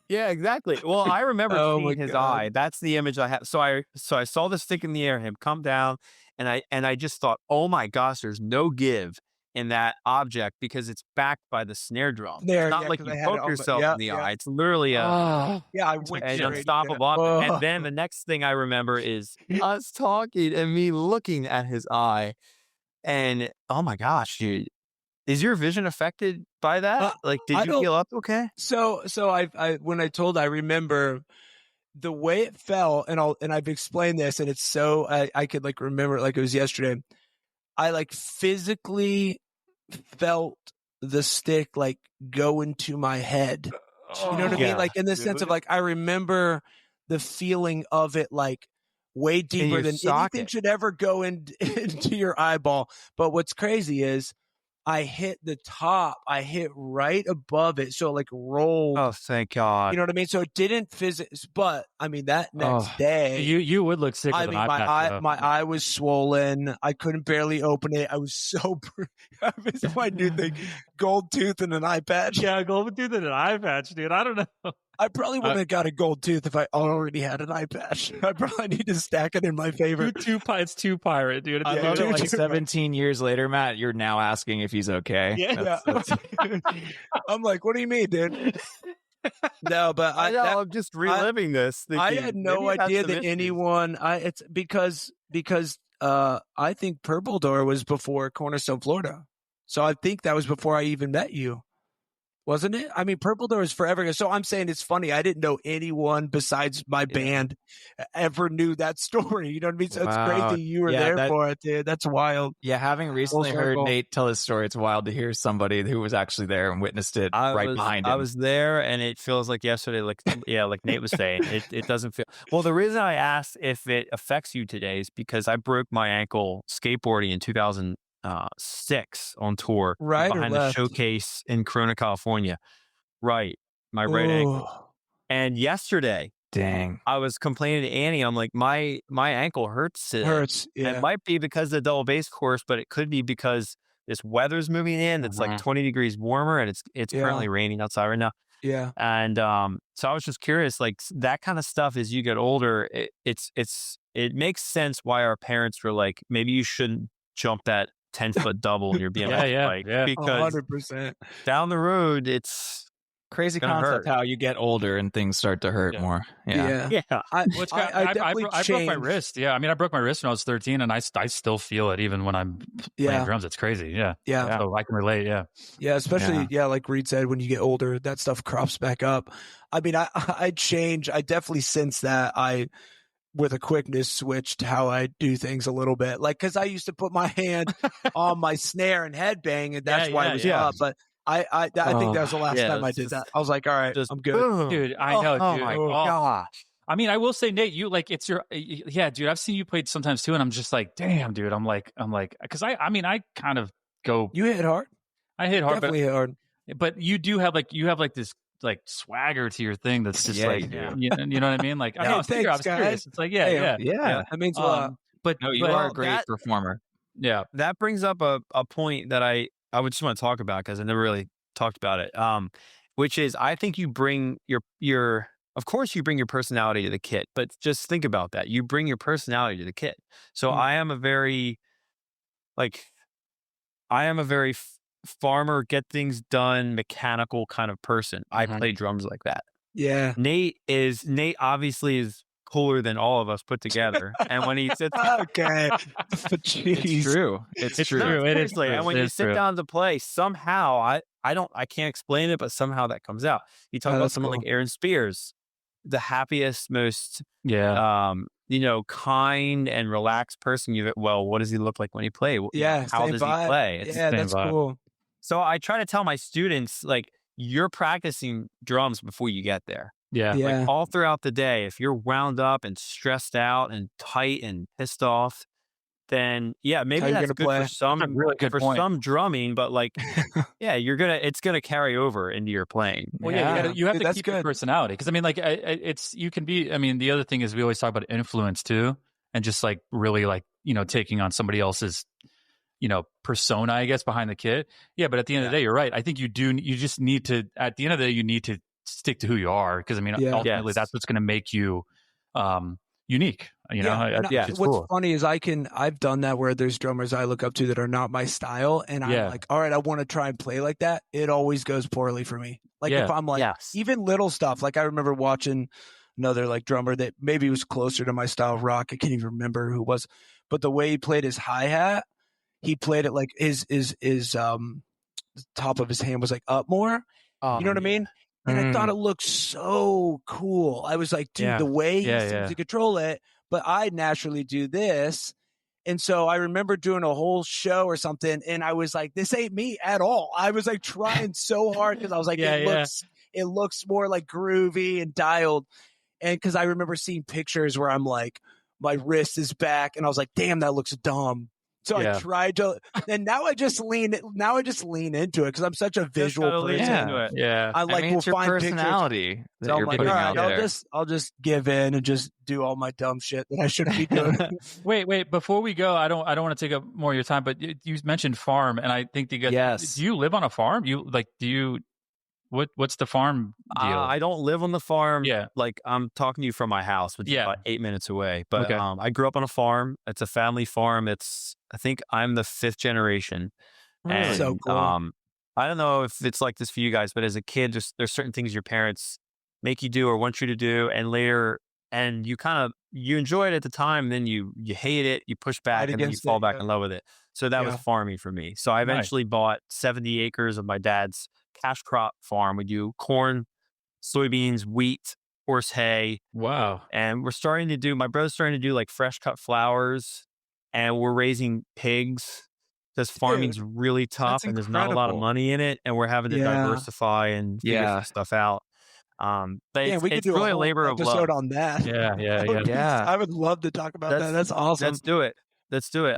[SPEAKER 4] yeah, exactly. Well, I remember
[SPEAKER 2] Oh
[SPEAKER 4] seeing
[SPEAKER 2] my
[SPEAKER 4] his
[SPEAKER 2] God.
[SPEAKER 4] eye. That's the image I have. So I saw the stick in the air, him come down, and I just thought, oh my gosh, there's no give in that object because it's backed by the snare drum.
[SPEAKER 2] There,
[SPEAKER 4] It's not
[SPEAKER 2] yeah,
[SPEAKER 4] like
[SPEAKER 2] 'cause
[SPEAKER 4] you
[SPEAKER 2] I had it
[SPEAKER 4] poke
[SPEAKER 2] on my-
[SPEAKER 4] yourself
[SPEAKER 2] yeah,
[SPEAKER 4] in the
[SPEAKER 2] yeah.
[SPEAKER 4] eye. It's literally a
[SPEAKER 2] Yeah, I went
[SPEAKER 4] an
[SPEAKER 2] straight.
[SPEAKER 4] unstoppable object. And then the next thing I remember is us talking and me looking at his eye, and oh my gosh, dude, is your vision affected by that? Like,
[SPEAKER 2] I
[SPEAKER 4] did you
[SPEAKER 2] don't-
[SPEAKER 4] heal up okay?
[SPEAKER 2] So I when I remember the way it fell, and I've explained this, and it's so I could like remember it like it was yesterday. I like physically felt the stick like go into my head. You know what I mean? Like in the sense of like I remember the feeling of it like way deeper
[SPEAKER 4] your
[SPEAKER 2] than anything
[SPEAKER 4] socket.
[SPEAKER 2] should ever go into your eyeball. But what's crazy is I hit the top. I hit right above it. So it like rolled.
[SPEAKER 4] Oh, thank God.
[SPEAKER 2] You know what I mean? So it didn't physics, but I mean that next day,
[SPEAKER 1] You would look sick.
[SPEAKER 2] I
[SPEAKER 1] with
[SPEAKER 2] mean
[SPEAKER 1] an eye
[SPEAKER 2] my
[SPEAKER 1] patch,
[SPEAKER 2] my eye was swollen. I couldn't barely open it. I was so it's my new thing, gold tooth and an eye patch.
[SPEAKER 1] Yeah, golden tooth and an eye patch, dude. I don't know.
[SPEAKER 2] I probably wouldn't have got a gold tooth if I already had an eye patch. I probably need to stack it in my favor.
[SPEAKER 1] It's too pirate, dude.
[SPEAKER 3] I
[SPEAKER 2] Yeah,
[SPEAKER 3] love it.
[SPEAKER 2] dude,
[SPEAKER 3] Like
[SPEAKER 2] dude.
[SPEAKER 3] 17 years later, Matt, you're now asking if he's okay.
[SPEAKER 1] Yeah.
[SPEAKER 2] I'm like, what do you mean, dude? No, but
[SPEAKER 4] I know, I'm just reliving this.
[SPEAKER 2] I
[SPEAKER 4] thinking,
[SPEAKER 2] had no
[SPEAKER 4] maybe that's
[SPEAKER 2] idea
[SPEAKER 4] some
[SPEAKER 2] that
[SPEAKER 4] issues.
[SPEAKER 2] anyone. It's because I think Purple Door was before Cornerstone, Florida. So I think that was before I even met you. Wasn't it? I mean, Purple Door is forever ago. So I'm saying it's funny. I didn't know anyone besides my band ever knew that story. You know what I mean? So it's
[SPEAKER 3] Wow.
[SPEAKER 2] crazy you were
[SPEAKER 3] Yeah,
[SPEAKER 2] there for it, dude. That's wild.
[SPEAKER 3] Yeah, having recently heard
[SPEAKER 2] circle.
[SPEAKER 3] Nate tell his story, it's wild to hear somebody who was actually there and witnessed it behind him.
[SPEAKER 4] I was there, and it feels like yesterday. Like like Nate was saying, it doesn't feel. Well, the reason I asked if it affects you today is because I broke my ankle skateboarding in 2006 on tour,
[SPEAKER 2] Right or
[SPEAKER 4] behind the
[SPEAKER 2] left?
[SPEAKER 4] showcase in Corona, California. Right, my right ankle. And yesterday,
[SPEAKER 3] Dang.
[SPEAKER 4] I was complaining to Annie. I'm like, my ankle hurts today.
[SPEAKER 2] Hurts.
[SPEAKER 4] And
[SPEAKER 2] Yeah.
[SPEAKER 4] it might be because of the double bass course, but it could be because this weather's moving in. It's like 20 degrees warmer, and it's currently raining outside right now.
[SPEAKER 2] Yeah.
[SPEAKER 4] And so I was just curious, like that kind of stuff as you get older, it makes sense why our parents were like, maybe you shouldn't jump that 10-foot double in your BMX bike because
[SPEAKER 2] 100%.
[SPEAKER 4] down the road it's
[SPEAKER 3] Crazy
[SPEAKER 4] gonna
[SPEAKER 3] concept
[SPEAKER 4] hurt.
[SPEAKER 3] how you get older and things start to hurt more. Yeah.
[SPEAKER 2] I
[SPEAKER 1] I
[SPEAKER 2] definitely
[SPEAKER 1] broke my
[SPEAKER 2] changed.
[SPEAKER 1] wrist. Yeah, I mean, I broke my wrist when I was 13, and I still feel it even when I'm playing drums. It's crazy. Yeah. So I can relate. Yeah.
[SPEAKER 2] Yeah, especially like Reed said, when you get older, that stuff crops back up. I mean, I change. I definitely sense that I, with a quickness, switched how I do things a little bit. Like, because I used to put my hand on my snare and headbang, and that's why it was up. But I think that was the last time I did that. I was like, all right, I'm good.
[SPEAKER 4] Boom.
[SPEAKER 1] Dude, I know,
[SPEAKER 4] Oh
[SPEAKER 1] dude.
[SPEAKER 4] my
[SPEAKER 1] Oh.
[SPEAKER 4] gosh.
[SPEAKER 1] I mean, I will say, Nate, you like it's your dude. I've seen you play sometimes too, and I'm just like, damn, dude. I'm like, because I mean, I kind of go.
[SPEAKER 2] You hit hard.
[SPEAKER 1] I hit hard,
[SPEAKER 2] Definitely hit hard.
[SPEAKER 1] but you do have like this like swagger to your thing that's just
[SPEAKER 3] Yeah, you do.
[SPEAKER 1] you know what I mean? Like, I
[SPEAKER 2] Hey,
[SPEAKER 1] know, I was
[SPEAKER 2] thanks,
[SPEAKER 1] curious. It's like,
[SPEAKER 2] Hey,
[SPEAKER 3] Yeah.
[SPEAKER 2] That means a lot.
[SPEAKER 1] But
[SPEAKER 3] No, you
[SPEAKER 1] but-
[SPEAKER 3] are a great performer.
[SPEAKER 1] Yeah.
[SPEAKER 4] That brings up a point that I would just want to talk about because I never really talked about it. Which is I think you bring your of course you bring your personality to the kit, but just think about that. You bring your personality to the kit. So I am a very farmer, get things done, mechanical kind of person. I play drums like that.
[SPEAKER 2] Yeah.
[SPEAKER 4] Nate obviously is cooler than all of us put together. And when he sits,
[SPEAKER 2] okay,
[SPEAKER 3] it's true. It's true.
[SPEAKER 1] It is
[SPEAKER 4] seriously,
[SPEAKER 1] true.
[SPEAKER 4] and when
[SPEAKER 1] It
[SPEAKER 4] you
[SPEAKER 1] is
[SPEAKER 4] sit
[SPEAKER 1] true.
[SPEAKER 4] down to play, somehow I can't explain it, but somehow that comes out. You talk about
[SPEAKER 2] that's
[SPEAKER 4] someone
[SPEAKER 2] cool.
[SPEAKER 4] like Aaron Spears, the happiest, most
[SPEAKER 1] Yeah.
[SPEAKER 4] kind and relaxed person. Well, what does he look like when he play?
[SPEAKER 2] Yeah,
[SPEAKER 4] How
[SPEAKER 2] same
[SPEAKER 4] does he
[SPEAKER 2] vibe.
[SPEAKER 4] play? It's
[SPEAKER 2] Yeah,
[SPEAKER 1] same
[SPEAKER 2] that's
[SPEAKER 1] vibe.
[SPEAKER 2] cool.
[SPEAKER 4] So I try to tell my students, like, you're practicing drums before you get there.
[SPEAKER 1] Yeah.
[SPEAKER 2] Yeah.
[SPEAKER 4] Like all throughout the day, if you're wound up and stressed out and tight and pissed off, then
[SPEAKER 2] How
[SPEAKER 4] maybe
[SPEAKER 2] you
[SPEAKER 4] that's
[SPEAKER 2] gonna
[SPEAKER 4] good
[SPEAKER 2] play.
[SPEAKER 4] for
[SPEAKER 1] That's a
[SPEAKER 4] some
[SPEAKER 1] really good point.
[SPEAKER 4] some drumming, but like it's gonna carry over into your playing.
[SPEAKER 1] Well,
[SPEAKER 2] Yeah.
[SPEAKER 1] you have
[SPEAKER 2] Dude,
[SPEAKER 1] to
[SPEAKER 2] that's
[SPEAKER 1] keep your
[SPEAKER 2] good.
[SPEAKER 1] personality because I mean, like, it's you can be. I mean, the other thing is we always talk about influence too, and just like really like taking on somebody else's persona, I guess, behind the kit. Yeah, but at the end of the day, you're right. I think you just need to. At the end of the day, you need to stick to who you are because I mean,
[SPEAKER 2] Yeah.
[SPEAKER 1] ultimately,
[SPEAKER 4] Yes.
[SPEAKER 1] that's what's going to make you unique. You know, I think it's
[SPEAKER 2] what's
[SPEAKER 1] cool.
[SPEAKER 2] funny is I've done that where there's drummers I look up to that are not my style, and I'm like, all right, I want to try and play like that. It always goes poorly for me. Like if I'm like, even little stuff. Like I remember watching another like drummer that maybe was closer to my style of rock. I can't even remember who it was, but the way he played his hi-hat, he played it like his top of his hand was like up more. You know what I mean? And I thought it looked so cool. I was like, dude, the way he seems to control it, but I naturally do this. And so I remember doing a whole show or something, and I was like, this ain't me at all. I was like trying so hard because I was like, it looks more like groovy and dialed. And because I remember seeing pictures where I'm like, my wrist is back, and I was like, damn, that looks dumb. So I tried to, and now I just lean into it because I'm such a visual person.
[SPEAKER 1] Yeah.
[SPEAKER 2] I like,
[SPEAKER 3] it's your
[SPEAKER 2] find
[SPEAKER 3] personality
[SPEAKER 2] pictures.
[SPEAKER 3] that
[SPEAKER 2] So
[SPEAKER 3] you're
[SPEAKER 2] I'm like,
[SPEAKER 3] putting
[SPEAKER 2] all
[SPEAKER 3] out
[SPEAKER 2] right,
[SPEAKER 3] there.
[SPEAKER 2] I'll just give in and just do all my dumb shit that I shouldn't be doing.
[SPEAKER 1] Wait, before we go, I don't want to take up more of your time, but you mentioned farm, and I think do you live on a farm? What's the farm deal?
[SPEAKER 4] I don't live on the farm.
[SPEAKER 1] Yeah.
[SPEAKER 4] Like I'm talking to you from my house, which is about 8 minutes away. But
[SPEAKER 1] Okay.
[SPEAKER 4] I grew up on a farm. It's a family farm. I think I'm the 5th generation.
[SPEAKER 2] Really?
[SPEAKER 4] And,
[SPEAKER 2] So cool.
[SPEAKER 4] I don't know if it's like this for you guys, but as a kid, there's certain things your parents make you do or want you to do, and later, and you enjoy it at the time, then you hate it, you push back, and then you fall back in love with it. So that was farming for me. So I eventually bought 70 acres of my dad's cash crop farm. We do corn, soybeans, wheat, horse hay.
[SPEAKER 1] Wow.
[SPEAKER 4] And my brother's starting to do like fresh cut flowers, and we're raising pigs because farming's really tough and there's not a lot of money in it. And we're having to diversify and figure some stuff out. But
[SPEAKER 2] we could
[SPEAKER 4] it's
[SPEAKER 2] do
[SPEAKER 4] really
[SPEAKER 2] a
[SPEAKER 4] a labor of love.
[SPEAKER 2] on that.
[SPEAKER 1] Yeah.
[SPEAKER 2] I would love to talk about that. That's awesome.
[SPEAKER 4] Let's do it.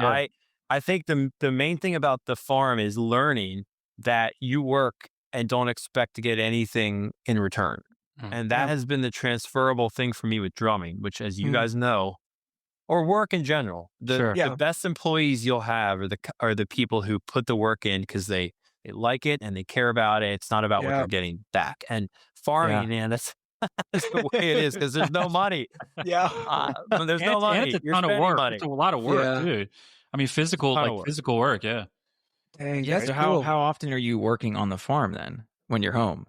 [SPEAKER 1] Yeah.
[SPEAKER 4] I think the main thing about the farm is learning that you work and don't expect to get anything in return. And that has been the transferable thing for me with drumming, which, as you guys know, or work in general, the best employees you'll have are the people who put the work in because they like it and they care about it. It's not about what they're getting back. And farming, man, that's the way it is because there's no money.
[SPEAKER 2] Yeah.
[SPEAKER 4] There's no money.
[SPEAKER 1] And it's a
[SPEAKER 4] You're
[SPEAKER 1] ton of work.
[SPEAKER 4] money.
[SPEAKER 1] It's a lot of work, dude. I mean, physical work. Yeah.
[SPEAKER 2] Dang,
[SPEAKER 3] Yeah.
[SPEAKER 2] that's
[SPEAKER 3] So
[SPEAKER 2] cool.
[SPEAKER 3] how often are you working on the farm then when you're home?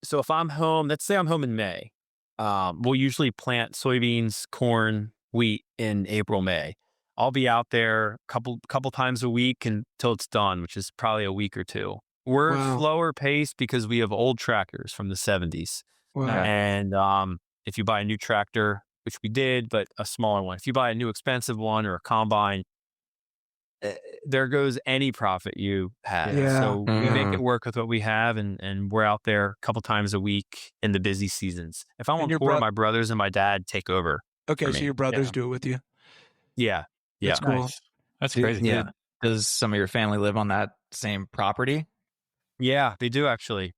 [SPEAKER 4] So if I'm home, let's say I'm home in May, we'll usually plant soybeans, corn, wheat in April, May. I'll be out there couple times a week until it's done, which is probably a week or two. We're slower paced because we have old tractors from the 70s.
[SPEAKER 2] Wow.
[SPEAKER 4] And if you buy a new tractor, which we did, but a smaller one, if you buy a new expensive one or a combine, there goes any profit you have.
[SPEAKER 2] Yeah.
[SPEAKER 4] So we make it work with what we have, and we're out there a couple times a week in the busy seasons. If I'm on tour, my brothers and my dad take over.
[SPEAKER 2] Okay, so your brothers do it with you.
[SPEAKER 4] Yeah.
[SPEAKER 2] That's cool.
[SPEAKER 1] Nice. That's crazy.
[SPEAKER 3] Yeah. Does some of your family live on that same property?
[SPEAKER 4] Yeah, they do actually.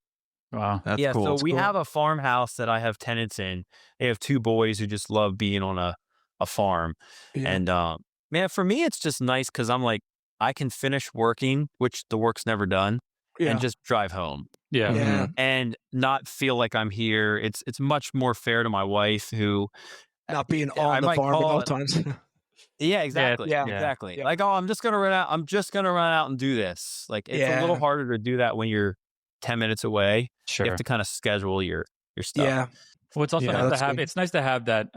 [SPEAKER 1] Wow.
[SPEAKER 3] That's cool.
[SPEAKER 4] So we have a farmhouse that I have tenants in. They have 2 boys who just love being on a farm.
[SPEAKER 2] Yeah.
[SPEAKER 4] And man, for me, it's just nice because I'm like, I can finish working, which the work's never done, and just drive home.
[SPEAKER 1] Yeah.
[SPEAKER 2] Yeah.
[SPEAKER 4] And not feel like I'm here. It's much more fair to my wife who
[SPEAKER 2] not being on the farm at all times.
[SPEAKER 4] Yeah, exactly.
[SPEAKER 2] Yeah.
[SPEAKER 4] Exactly.
[SPEAKER 2] Yeah.
[SPEAKER 4] Like, I'm just gonna run out. I'm just gonna run out and do this. Like, it's a little harder to do that when you're 10 minutes away.
[SPEAKER 1] Sure.
[SPEAKER 4] You have to kind of schedule your stuff.
[SPEAKER 2] Yeah.
[SPEAKER 1] Well, it's also nice to have. It's nice to have that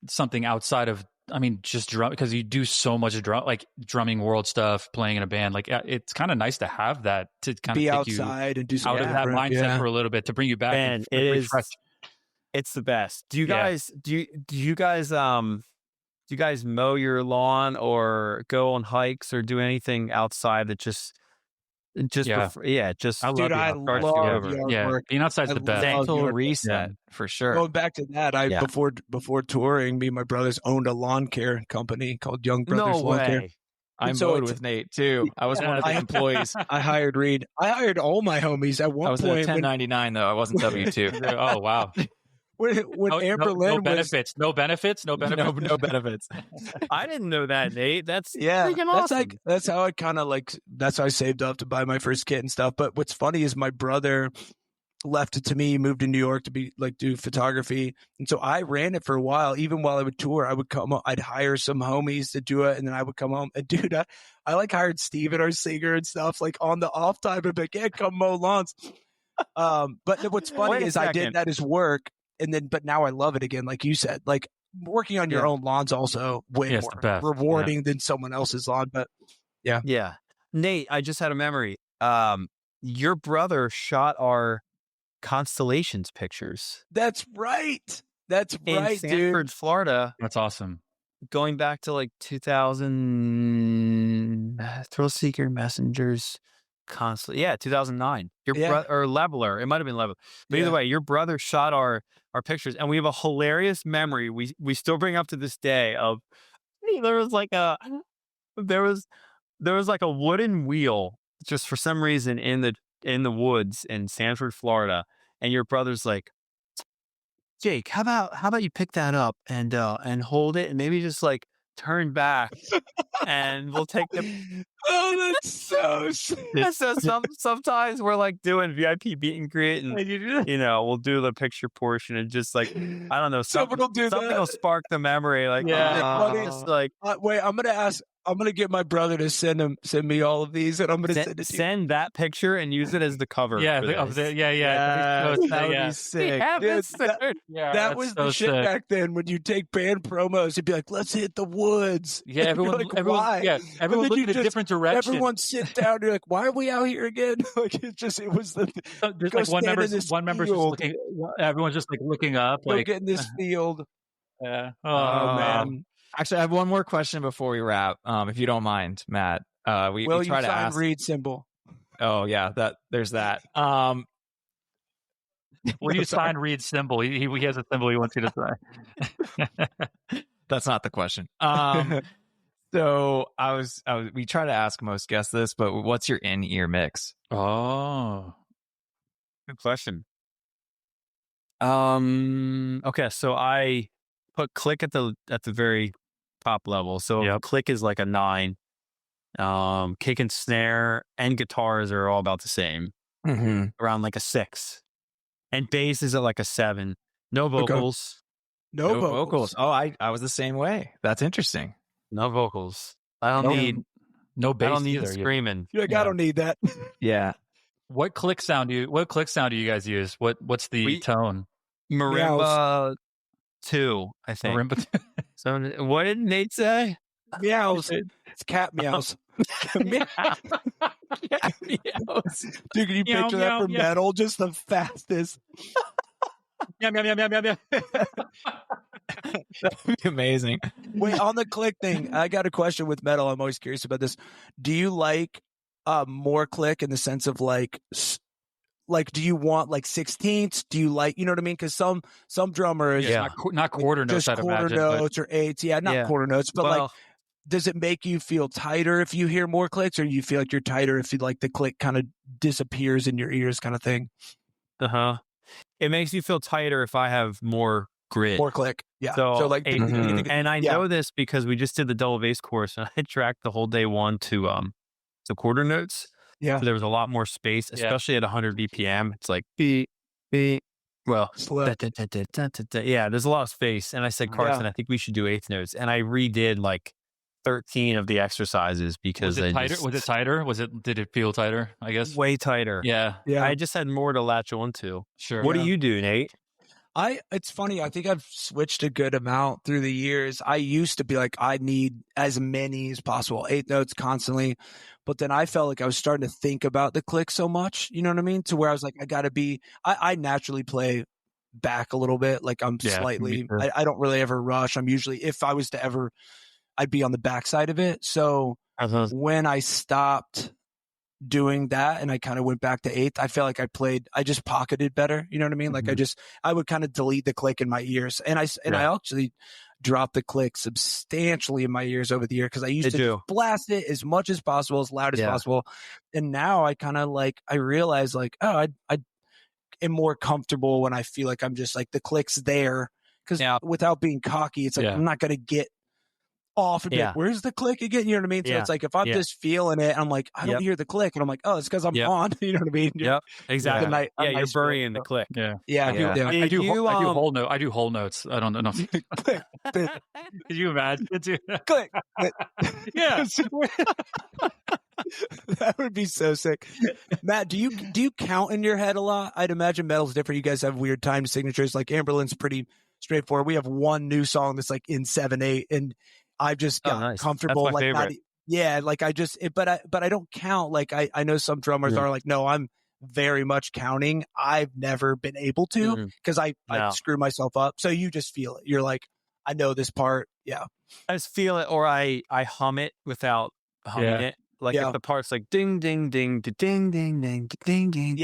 [SPEAKER 1] something outside of. I mean, just drum, because you do so much drumming world stuff, playing in a band. Like, it's kind of nice to have that to kind of
[SPEAKER 2] be
[SPEAKER 1] take
[SPEAKER 2] outside
[SPEAKER 1] you
[SPEAKER 2] and do something
[SPEAKER 1] out of that mindset for a little bit to bring you back.
[SPEAKER 4] Man,
[SPEAKER 1] and refresh.
[SPEAKER 4] It's the best. Do you guys do you guys mow your lawn or go on hikes or do anything outside that just
[SPEAKER 1] I love
[SPEAKER 2] yard work.
[SPEAKER 1] Being outside is the best.
[SPEAKER 3] Mental reset for sure.
[SPEAKER 2] Going back to that, before touring, me and my brothers owned a lawn care company called Young Brothers Lawn Care.
[SPEAKER 3] I mowed with Nate too. I was one of the employees.
[SPEAKER 2] I hired Reed. I hired all my homies at one point.
[SPEAKER 3] I was 1099 though. I wasn't W2.
[SPEAKER 1] Oh wow.
[SPEAKER 2] When Amberlyn
[SPEAKER 1] no benefits.
[SPEAKER 4] I didn't know that, Nate. That's freaking awesome.
[SPEAKER 2] That's how I kind of that's how I saved up to buy my first kit and stuff. But what's funny is my brother left it to me, moved to New York to be do photography. And so I ran it for a while. Even while I would tour, I would I'd hire some homies to do it. And then I would come home and dude, I hired Steven, our singer and stuff, on the off time. I'd be like, yeah, come mow lawns. But what's funny is I did that as work. But now I love it again. Like you said, working on your own lawn's also way more rewarding than someone else's lawn. But
[SPEAKER 4] yeah. Nate, I just had a memory. Your brother shot our constellations pictures.
[SPEAKER 2] That's right. That's right,
[SPEAKER 4] in Sanford,
[SPEAKER 2] dude.
[SPEAKER 4] Florida.
[SPEAKER 1] That's awesome.
[SPEAKER 4] Going back to 2000, Thrill Seeker Messengers. 2009. Your brother or Leveler, it might have been Leveler, but either way, your brother shot our pictures, and we have a hilarious memory we still bring up to this day of there was a wooden wheel just for some reason in the woods in Sanford, Florida, and your brother's like, Jake, how about you pick that up and hold it and maybe just turn back and we'll take the
[SPEAKER 2] oh, that's so sick.
[SPEAKER 4] So sometimes we're doing VIP meet and greet and we'll do the picture portion and just I don't know, something will spark the memory.
[SPEAKER 2] Wait, I'm gonna get my brother to send me all of these, and I'm gonna
[SPEAKER 4] send that picture and use it as the cover.
[SPEAKER 1] That would be sick.
[SPEAKER 2] That was the shit back then. When you take band promos, you'd be like, "Let's hit the woods."
[SPEAKER 1] Yeah, everyone looked at a different direction.
[SPEAKER 2] Everyone sit down. You're like, "Why are we out here again?" It was the
[SPEAKER 1] one member's just looking. Everyone's just looking up,
[SPEAKER 2] get in this field.
[SPEAKER 1] Yeah.
[SPEAKER 2] Oh man.
[SPEAKER 3] Actually, I have one more question before we wrap, if you don't mind, Matt. We try to ask
[SPEAKER 2] Reed symbol.
[SPEAKER 3] Oh yeah, there's that.
[SPEAKER 1] Will you sign Reed's symbol? He has a symbol he wants you to sign.
[SPEAKER 3] That's not the question. So we try to ask most guests this, but what's your in-ear mix?
[SPEAKER 1] Oh,
[SPEAKER 4] good question. Okay, so I put click at the very top level. So click is a 9. Kick and snare and guitars are all about the same, around a 6, and bass is at a 7. No vocals.
[SPEAKER 2] Okay. No vocals.
[SPEAKER 3] Oh, I was the same way. That's interesting.
[SPEAKER 4] No vocals. I don't need
[SPEAKER 1] no bass.
[SPEAKER 4] I don't need
[SPEAKER 1] either.
[SPEAKER 4] screaming.
[SPEAKER 2] I don't need that.
[SPEAKER 3] Yeah.
[SPEAKER 1] What click sound do you guys use? What's the tone?
[SPEAKER 4] Marimba 2, I think.
[SPEAKER 1] Marimba 2.
[SPEAKER 4] So what did Nate say?
[SPEAKER 2] Meows. It's cat meows.
[SPEAKER 3] Meows.
[SPEAKER 2] Dude, can you picture that for metal? Just the fastest.
[SPEAKER 1] Meow, meow, meow, meow, meow, meow.
[SPEAKER 3] That would be amazing.
[SPEAKER 2] Wait, on the click thing, I got a question with metal. I'm always curious about this. Do you like more click in the sense of do you want 16ths? Do you like, you know what I mean? Because some drummers,
[SPEAKER 1] not quarter notes,
[SPEAKER 2] just quarter notes or eights. Yeah, not quarter notes, but does it make you feel tighter if you hear more clicks, or you feel like you're tighter if you the click kind of disappears in your ears, kind of thing?
[SPEAKER 4] It makes you feel tighter if I have more grit,
[SPEAKER 2] more click. Yeah.
[SPEAKER 4] So and I know this because we just did the double bass course, and I tracked the whole day one to quarter notes.
[SPEAKER 2] Yeah.
[SPEAKER 4] So there was a lot more space, especially at 100 BPM. It's beep, beep. Well, there's a lot of space. And I said, Carson, I think we should do eighth notes. And I redid 13 of the exercises because
[SPEAKER 1] was it tighter? Did it feel tighter? I guess
[SPEAKER 4] way tighter.
[SPEAKER 1] Yeah.
[SPEAKER 4] I just had more to latch on to.
[SPEAKER 1] Sure.
[SPEAKER 4] What do you do, Nate?
[SPEAKER 2] It's funny. I think I've switched a good amount through the years. I used to be like, I need as many as possible, 8 notes constantly. But then I felt like I was starting to think about the click so much, you know what I mean? To where I was like, I naturally play back a little bit. Like I'm slightly, I don't really ever rush. I'm usually, if I was to ever, I'd be on the backside of it. So when I stopped doing that and I kind of went back to 8th, I felt like I just pocketed better. You know what I mean? Like I would kind of delete the click in my ears, and I actually dropped the click substantially in my ears over the year, because I used to blast it as much as possible, as loud as possible. And now I kind of like, I realize like, oh, I am more comfortable when I feel like I'm just like the click's there, because without being cocky, it's like I'm not going to get off a bit. Where's the click again? You know what I mean? So it's like, if I'm just feeling it, I'm like, I don't hear the click, and I'm like, oh, it's because I'm on. You know what I mean?
[SPEAKER 4] Yep, exactly. You're burying the click.
[SPEAKER 1] I do whole notes. I don't know. Could you imagine?
[SPEAKER 2] Click.
[SPEAKER 1] Yeah.
[SPEAKER 2] That would be so sick. Matt, do you count in your head a lot? I'd imagine metal's different. You guys have weird time signatures. Like Amberlin's pretty straightforward. We have one new song that's like in 7/8, and I've just got comfortable.
[SPEAKER 4] That's my
[SPEAKER 2] favorite. But I don't count. Like I know some drummers are like, no, I'm very much counting. I've never been able to, because I screw myself up. So you just feel it. You're like, I know this part. Yeah.
[SPEAKER 4] I just feel it, or I hum it without humming it. Like if the part's like ding ding ding ding ding ding ding ding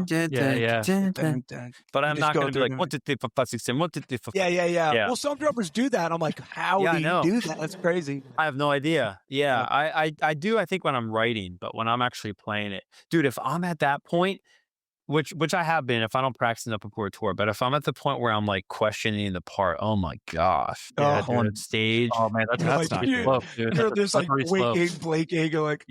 [SPEAKER 4] ding. But I'm not going to be like 1 2 3 4 5 6 7 1 2 3 4 5.
[SPEAKER 2] Yeah. Well, some drummers do that. I'm like, how do you do that? That's crazy.
[SPEAKER 4] I have no idea. I do. I think when I'm writing, but when I'm actually playing it, dude, if I'm at that point, which I have been, if I don't practice enough before a tour, but if I'm at the point where I'm like questioning the part, oh my gosh, on stage,
[SPEAKER 1] oh man, that's
[SPEAKER 2] like,
[SPEAKER 1] not slow, dude.
[SPEAKER 2] You're just like blinking, you're like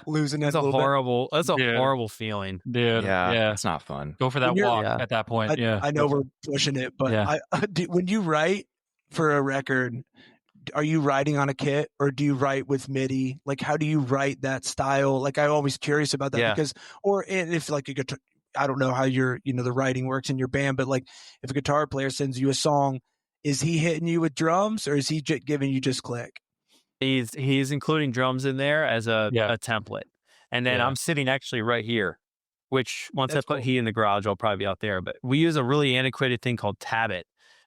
[SPEAKER 2] losing it.
[SPEAKER 4] That's a horrible feeling,
[SPEAKER 3] dude. Yeah, it's not fun.
[SPEAKER 1] Go for that walk at that point.
[SPEAKER 2] I know we're pushing it, but when you write for a record, are you writing on a kit, or do you write with MIDI? Like, how do you write that style? Like, I'm always curious about that, because, or if like a guitar, I don't know how the writing works in your band, but like if a guitar player sends you a song, is he hitting you with drums, or is he giving you just click?
[SPEAKER 4] He's including drums in there as a template. And then I'm sitting actually right here, which once I put heat in the garage, I'll probably be out there. But we use a really antiquated thing called Tabit,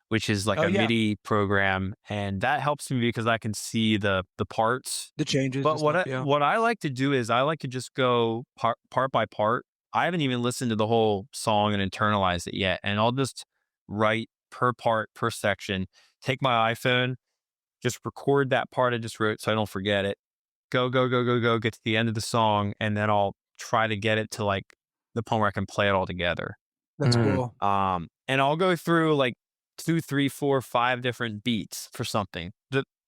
[SPEAKER 4] which is like a MIDI program. And that helps me because I can see the parts,
[SPEAKER 2] the changes.
[SPEAKER 4] But what I like to do is I like to just go part by part. I haven't even listened to the whole song and internalized it yet. And I'll just write per part, per section, take my iPhone, just record that part I just wrote so I don't forget it. Go, get to the end of the song. And then I'll try to get it to like the point where I can play it all together.
[SPEAKER 2] That's cool.
[SPEAKER 4] And I'll go through like 2, 3, 4, 5 different beats for something.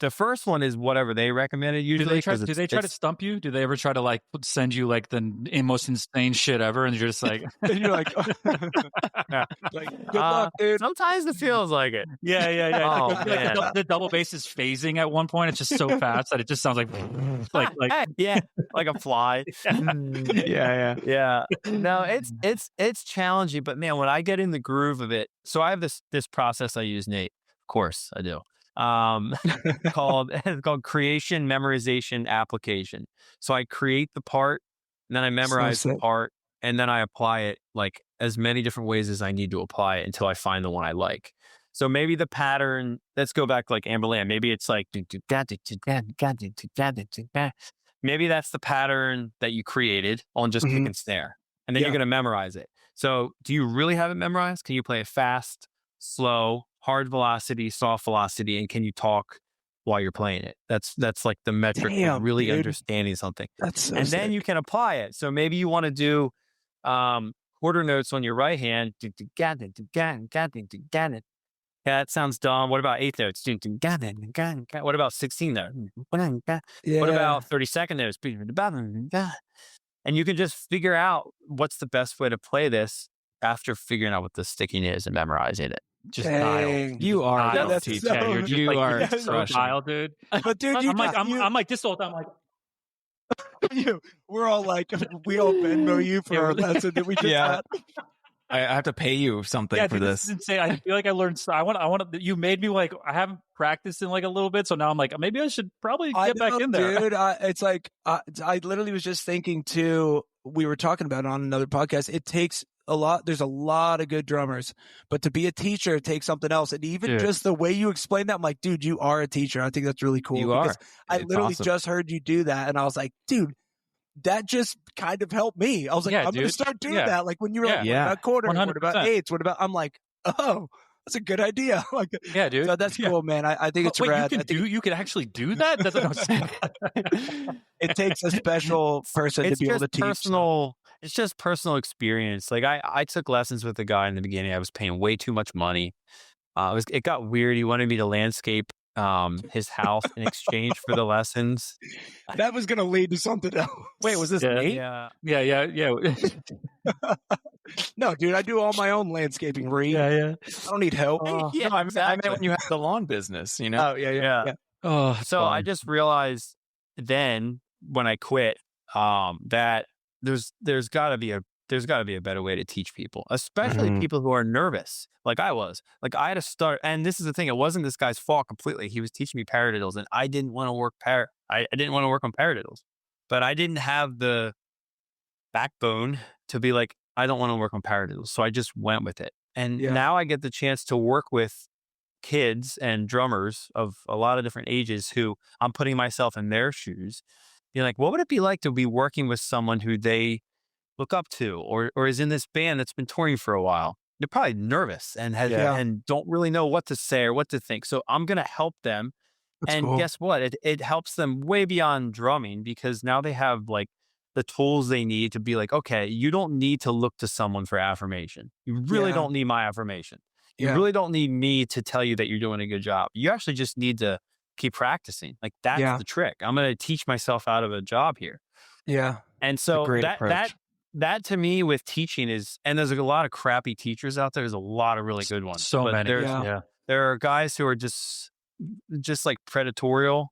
[SPEAKER 4] The first one is whatever they recommended usually.
[SPEAKER 1] Do they try to stump you? Do they ever try to like send you like the most insane shit ever, and you're just like,
[SPEAKER 2] and you're like, like good luck, dude.
[SPEAKER 4] Sometimes it feels like it.
[SPEAKER 1] Yeah.
[SPEAKER 4] Oh,
[SPEAKER 1] like the double bass is phasing at one point. It's just so fast that it just sounds like
[SPEAKER 4] like a fly. Yeah. No, it's challenging, but man, when I get in the groove of it, so I have this process I use, Nate. Of course, I do. Called creation, memorization, application. So I create the part, and then I memorize the part, and then I apply it like as many different ways as I need to apply it until I find the one I like. So maybe the pattern, let's go back like Amberland. Maybe it's like, maybe that's the pattern that you created on just kick and snare, and then you're going to memorize it. So do you really have it memorized? Can you play it fast, slow, hard velocity, soft velocity, and can you talk while you're playing it? That's like the metric of really understanding something.
[SPEAKER 2] That's so
[SPEAKER 4] and
[SPEAKER 2] sick.
[SPEAKER 4] then you can apply it. So maybe you want to do quarter notes on your right hand. Yeah, that sounds dumb. What about eighth notes? What about 16 notes? What about 32nd notes? And you can just figure out what's the best way to play this after figuring out what the sticking is and memorizing it.
[SPEAKER 1] Just dial.
[SPEAKER 3] You are
[SPEAKER 1] dial,
[SPEAKER 2] that's
[SPEAKER 1] teacher.
[SPEAKER 2] so,
[SPEAKER 1] You're just
[SPEAKER 3] you
[SPEAKER 1] like,
[SPEAKER 3] are
[SPEAKER 1] so dial, dude.
[SPEAKER 2] But dude,
[SPEAKER 1] I'm like this whole time. I'm like,
[SPEAKER 2] we're all like, we all Venmo you for our lesson that we just had.
[SPEAKER 3] I have to pay you something for
[SPEAKER 1] dude, this is insane. I feel like I learned. I want to. You made me like I haven't practiced in like a little bit, so now I'm like maybe I should probably get back in there,
[SPEAKER 2] dude. It's like I literally was just thinking too. We were talking about it on another podcast. It takes a lot. There's a lot of good drummers, but to be a teacher, it takes something else. And even just the way you explain that, I'm like, dude, you are a teacher. I think that's really cool.
[SPEAKER 3] You are.
[SPEAKER 2] I literally just heard you do that, and I was like, dude, that just kind of helped me. I was like, I'm going to start doing that. Like when you were like, what about quarters? 100%. What about eights? What about? I'm like, oh, that's a good idea. Like,
[SPEAKER 1] yeah, dude.
[SPEAKER 2] So that's cool, man. I think it's rad.
[SPEAKER 1] You can actually do that? That's what I'm saying.
[SPEAKER 2] It takes a special person to be able to teach.
[SPEAKER 4] It's just personal experience. Like I took lessons with a guy in the beginning. I was paying way too much money. It got weird. He wanted me to landscape his house in exchange for the lessons.
[SPEAKER 2] That was going to lead to something else.
[SPEAKER 3] Wait, was this Nate?
[SPEAKER 4] Yeah.
[SPEAKER 2] No, dude, I do all my own landscaping. I don't need help.
[SPEAKER 3] No, I meant when you had the lawn business, you know?
[SPEAKER 2] Oh, yeah.
[SPEAKER 1] Oh,
[SPEAKER 4] so
[SPEAKER 1] fun.
[SPEAKER 4] I just realized then when I quit that there's got to be a better way to teach people, especially people who are nervous, like I was. Like I had to start, and this is the thing. It wasn't this guy's fault completely. He was teaching me paradiddles, and I didn't want to work I didn't want to work on paradiddles, but I didn't have the backbone to be like, I don't want to work on paradiddles. So I just went with it, and now I get the chance to work with kids and drummers of a lot of different ages who I'm putting myself in their shoes. You're like, what would it be like to be working with someone who they look up to, or is in this band that's been touring for a while? They're probably nervous and and don't really know what to say or what to think. So I'm going to help them. That's cool. Guess what? It helps them way beyond drumming, because now they have like the tools they need to be like, okay, you don't need to look to someone for affirmation. You really don't need my affirmation. You really don't need me to tell you that you're doing a good job. You actually just need to keep practicing. Like that's the trick. I'm going to teach myself out of a job here.
[SPEAKER 2] Yeah.
[SPEAKER 4] And so that to me with teaching is, and there's a lot of crappy teachers out there. There's a lot of really good ones.
[SPEAKER 1] So many.
[SPEAKER 4] There are guys who are just like predatorial.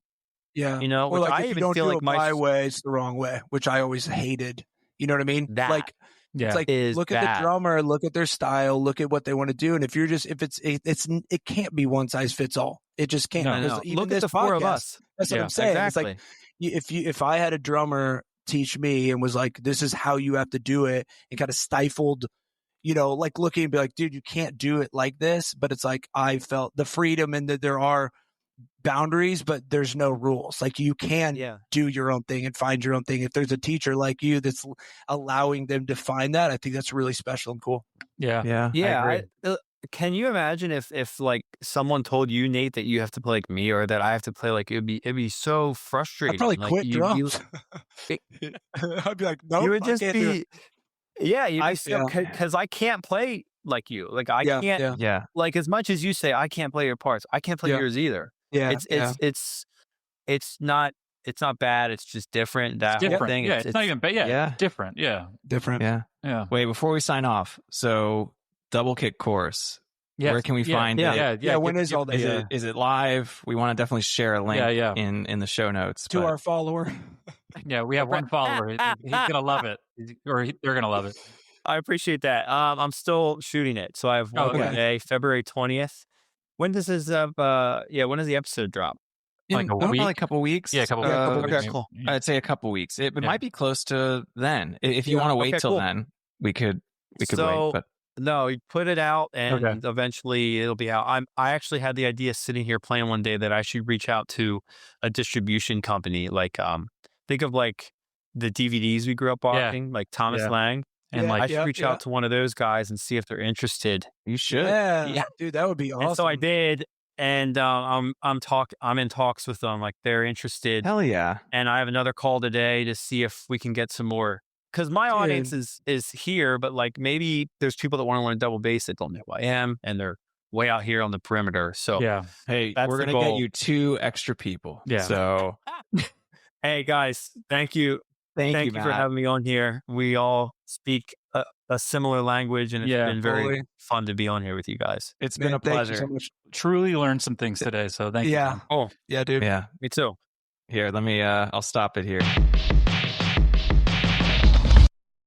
[SPEAKER 2] Yeah.
[SPEAKER 4] You know,
[SPEAKER 2] or like
[SPEAKER 4] I
[SPEAKER 2] if
[SPEAKER 4] even
[SPEAKER 2] you don't
[SPEAKER 4] feel
[SPEAKER 2] do
[SPEAKER 4] like
[SPEAKER 2] it my way, it's the wrong way, which I always hated. You know what I mean? It's like, look at the drummer, look at their style, look at what they want to do. And if it can't be one size fits all. It just can't.
[SPEAKER 4] No. Look at the four of us.
[SPEAKER 2] That's what I'm saying.
[SPEAKER 4] Exactly.
[SPEAKER 2] It's like, if I had a drummer teach me and was like, this is how you have to do it, and kind of stifled, you know, like looking and be like, dude, you can't do it like this. But it's like, I felt the freedom and that there are boundaries, but there's no rules. Like you can do your own thing and find your own thing. If there's a teacher like you that's allowing them to find that, I think that's really special and cool.
[SPEAKER 4] Yeah. Can you imagine if like someone told you, Nate, that you have to play like me, or that I have to play like it'd be so frustrating.
[SPEAKER 2] I'd probably
[SPEAKER 4] like,
[SPEAKER 2] quit drums. I'd be like, no,
[SPEAKER 4] you would just
[SPEAKER 2] be.
[SPEAKER 4] Because I can't play like you. Like I can't.
[SPEAKER 3] Yeah.
[SPEAKER 4] Like as much as you say I can't play your parts, I can't play yours either.
[SPEAKER 2] Yeah.
[SPEAKER 4] It's not bad. It's just different. That
[SPEAKER 1] different.
[SPEAKER 4] Whole thing.
[SPEAKER 1] It's not even bad. Yeah. Different. Yeah.
[SPEAKER 2] Different.
[SPEAKER 3] Yeah. Wait, before we sign off, so double kick course.
[SPEAKER 1] Yes.
[SPEAKER 3] Where can we find it?
[SPEAKER 2] Yeah. When is all that?
[SPEAKER 3] Is it live? We want to definitely share a link in the show notes.
[SPEAKER 2] To our follower.
[SPEAKER 1] Yeah, we have one follower. He's going to love it. They're going to love it.
[SPEAKER 4] I appreciate that. I'm still shooting it. So I have one day, February 20th. When does this when does the episode drop?
[SPEAKER 3] Like a week? Probably a couple weeks.
[SPEAKER 1] Yeah, a couple weeks.
[SPEAKER 4] Okay, cool.
[SPEAKER 3] I'd say a couple weeks. It might be close to then. If you want to wait till then, we could wait. But
[SPEAKER 4] no, you put it out and eventually it'll be out. I actually had the idea sitting here playing one day that I should reach out to a distribution company. Like think of like the DVDs we grew up watching, like Thomas Lang. And I should reach out to one of those guys and see if they're interested.
[SPEAKER 3] You should.
[SPEAKER 2] Yeah. Dude, that would be awesome.
[SPEAKER 4] And so I did. And I'm in talks with them. Like they're interested.
[SPEAKER 3] Hell yeah.
[SPEAKER 4] And I have another call today to see if we can get some more. Because my audience is here, but like maybe there's people that want to learn double bass that don't know who I am, and they're way out here on the perimeter. So
[SPEAKER 3] hey, we're gonna get you 2 extra people.
[SPEAKER 1] Yeah.
[SPEAKER 3] So
[SPEAKER 4] hey guys, thank you. Thank you for having me on here. We all speak a similar language, and it's been very fun to be on here with you guys.
[SPEAKER 3] It's been a pleasure.
[SPEAKER 2] So
[SPEAKER 1] Truly learned some things today, so thank you.
[SPEAKER 2] Yeah.
[SPEAKER 4] Oh,
[SPEAKER 2] yeah, dude.
[SPEAKER 3] Yeah.
[SPEAKER 4] Me too.
[SPEAKER 3] Here, let me I'll stop it here.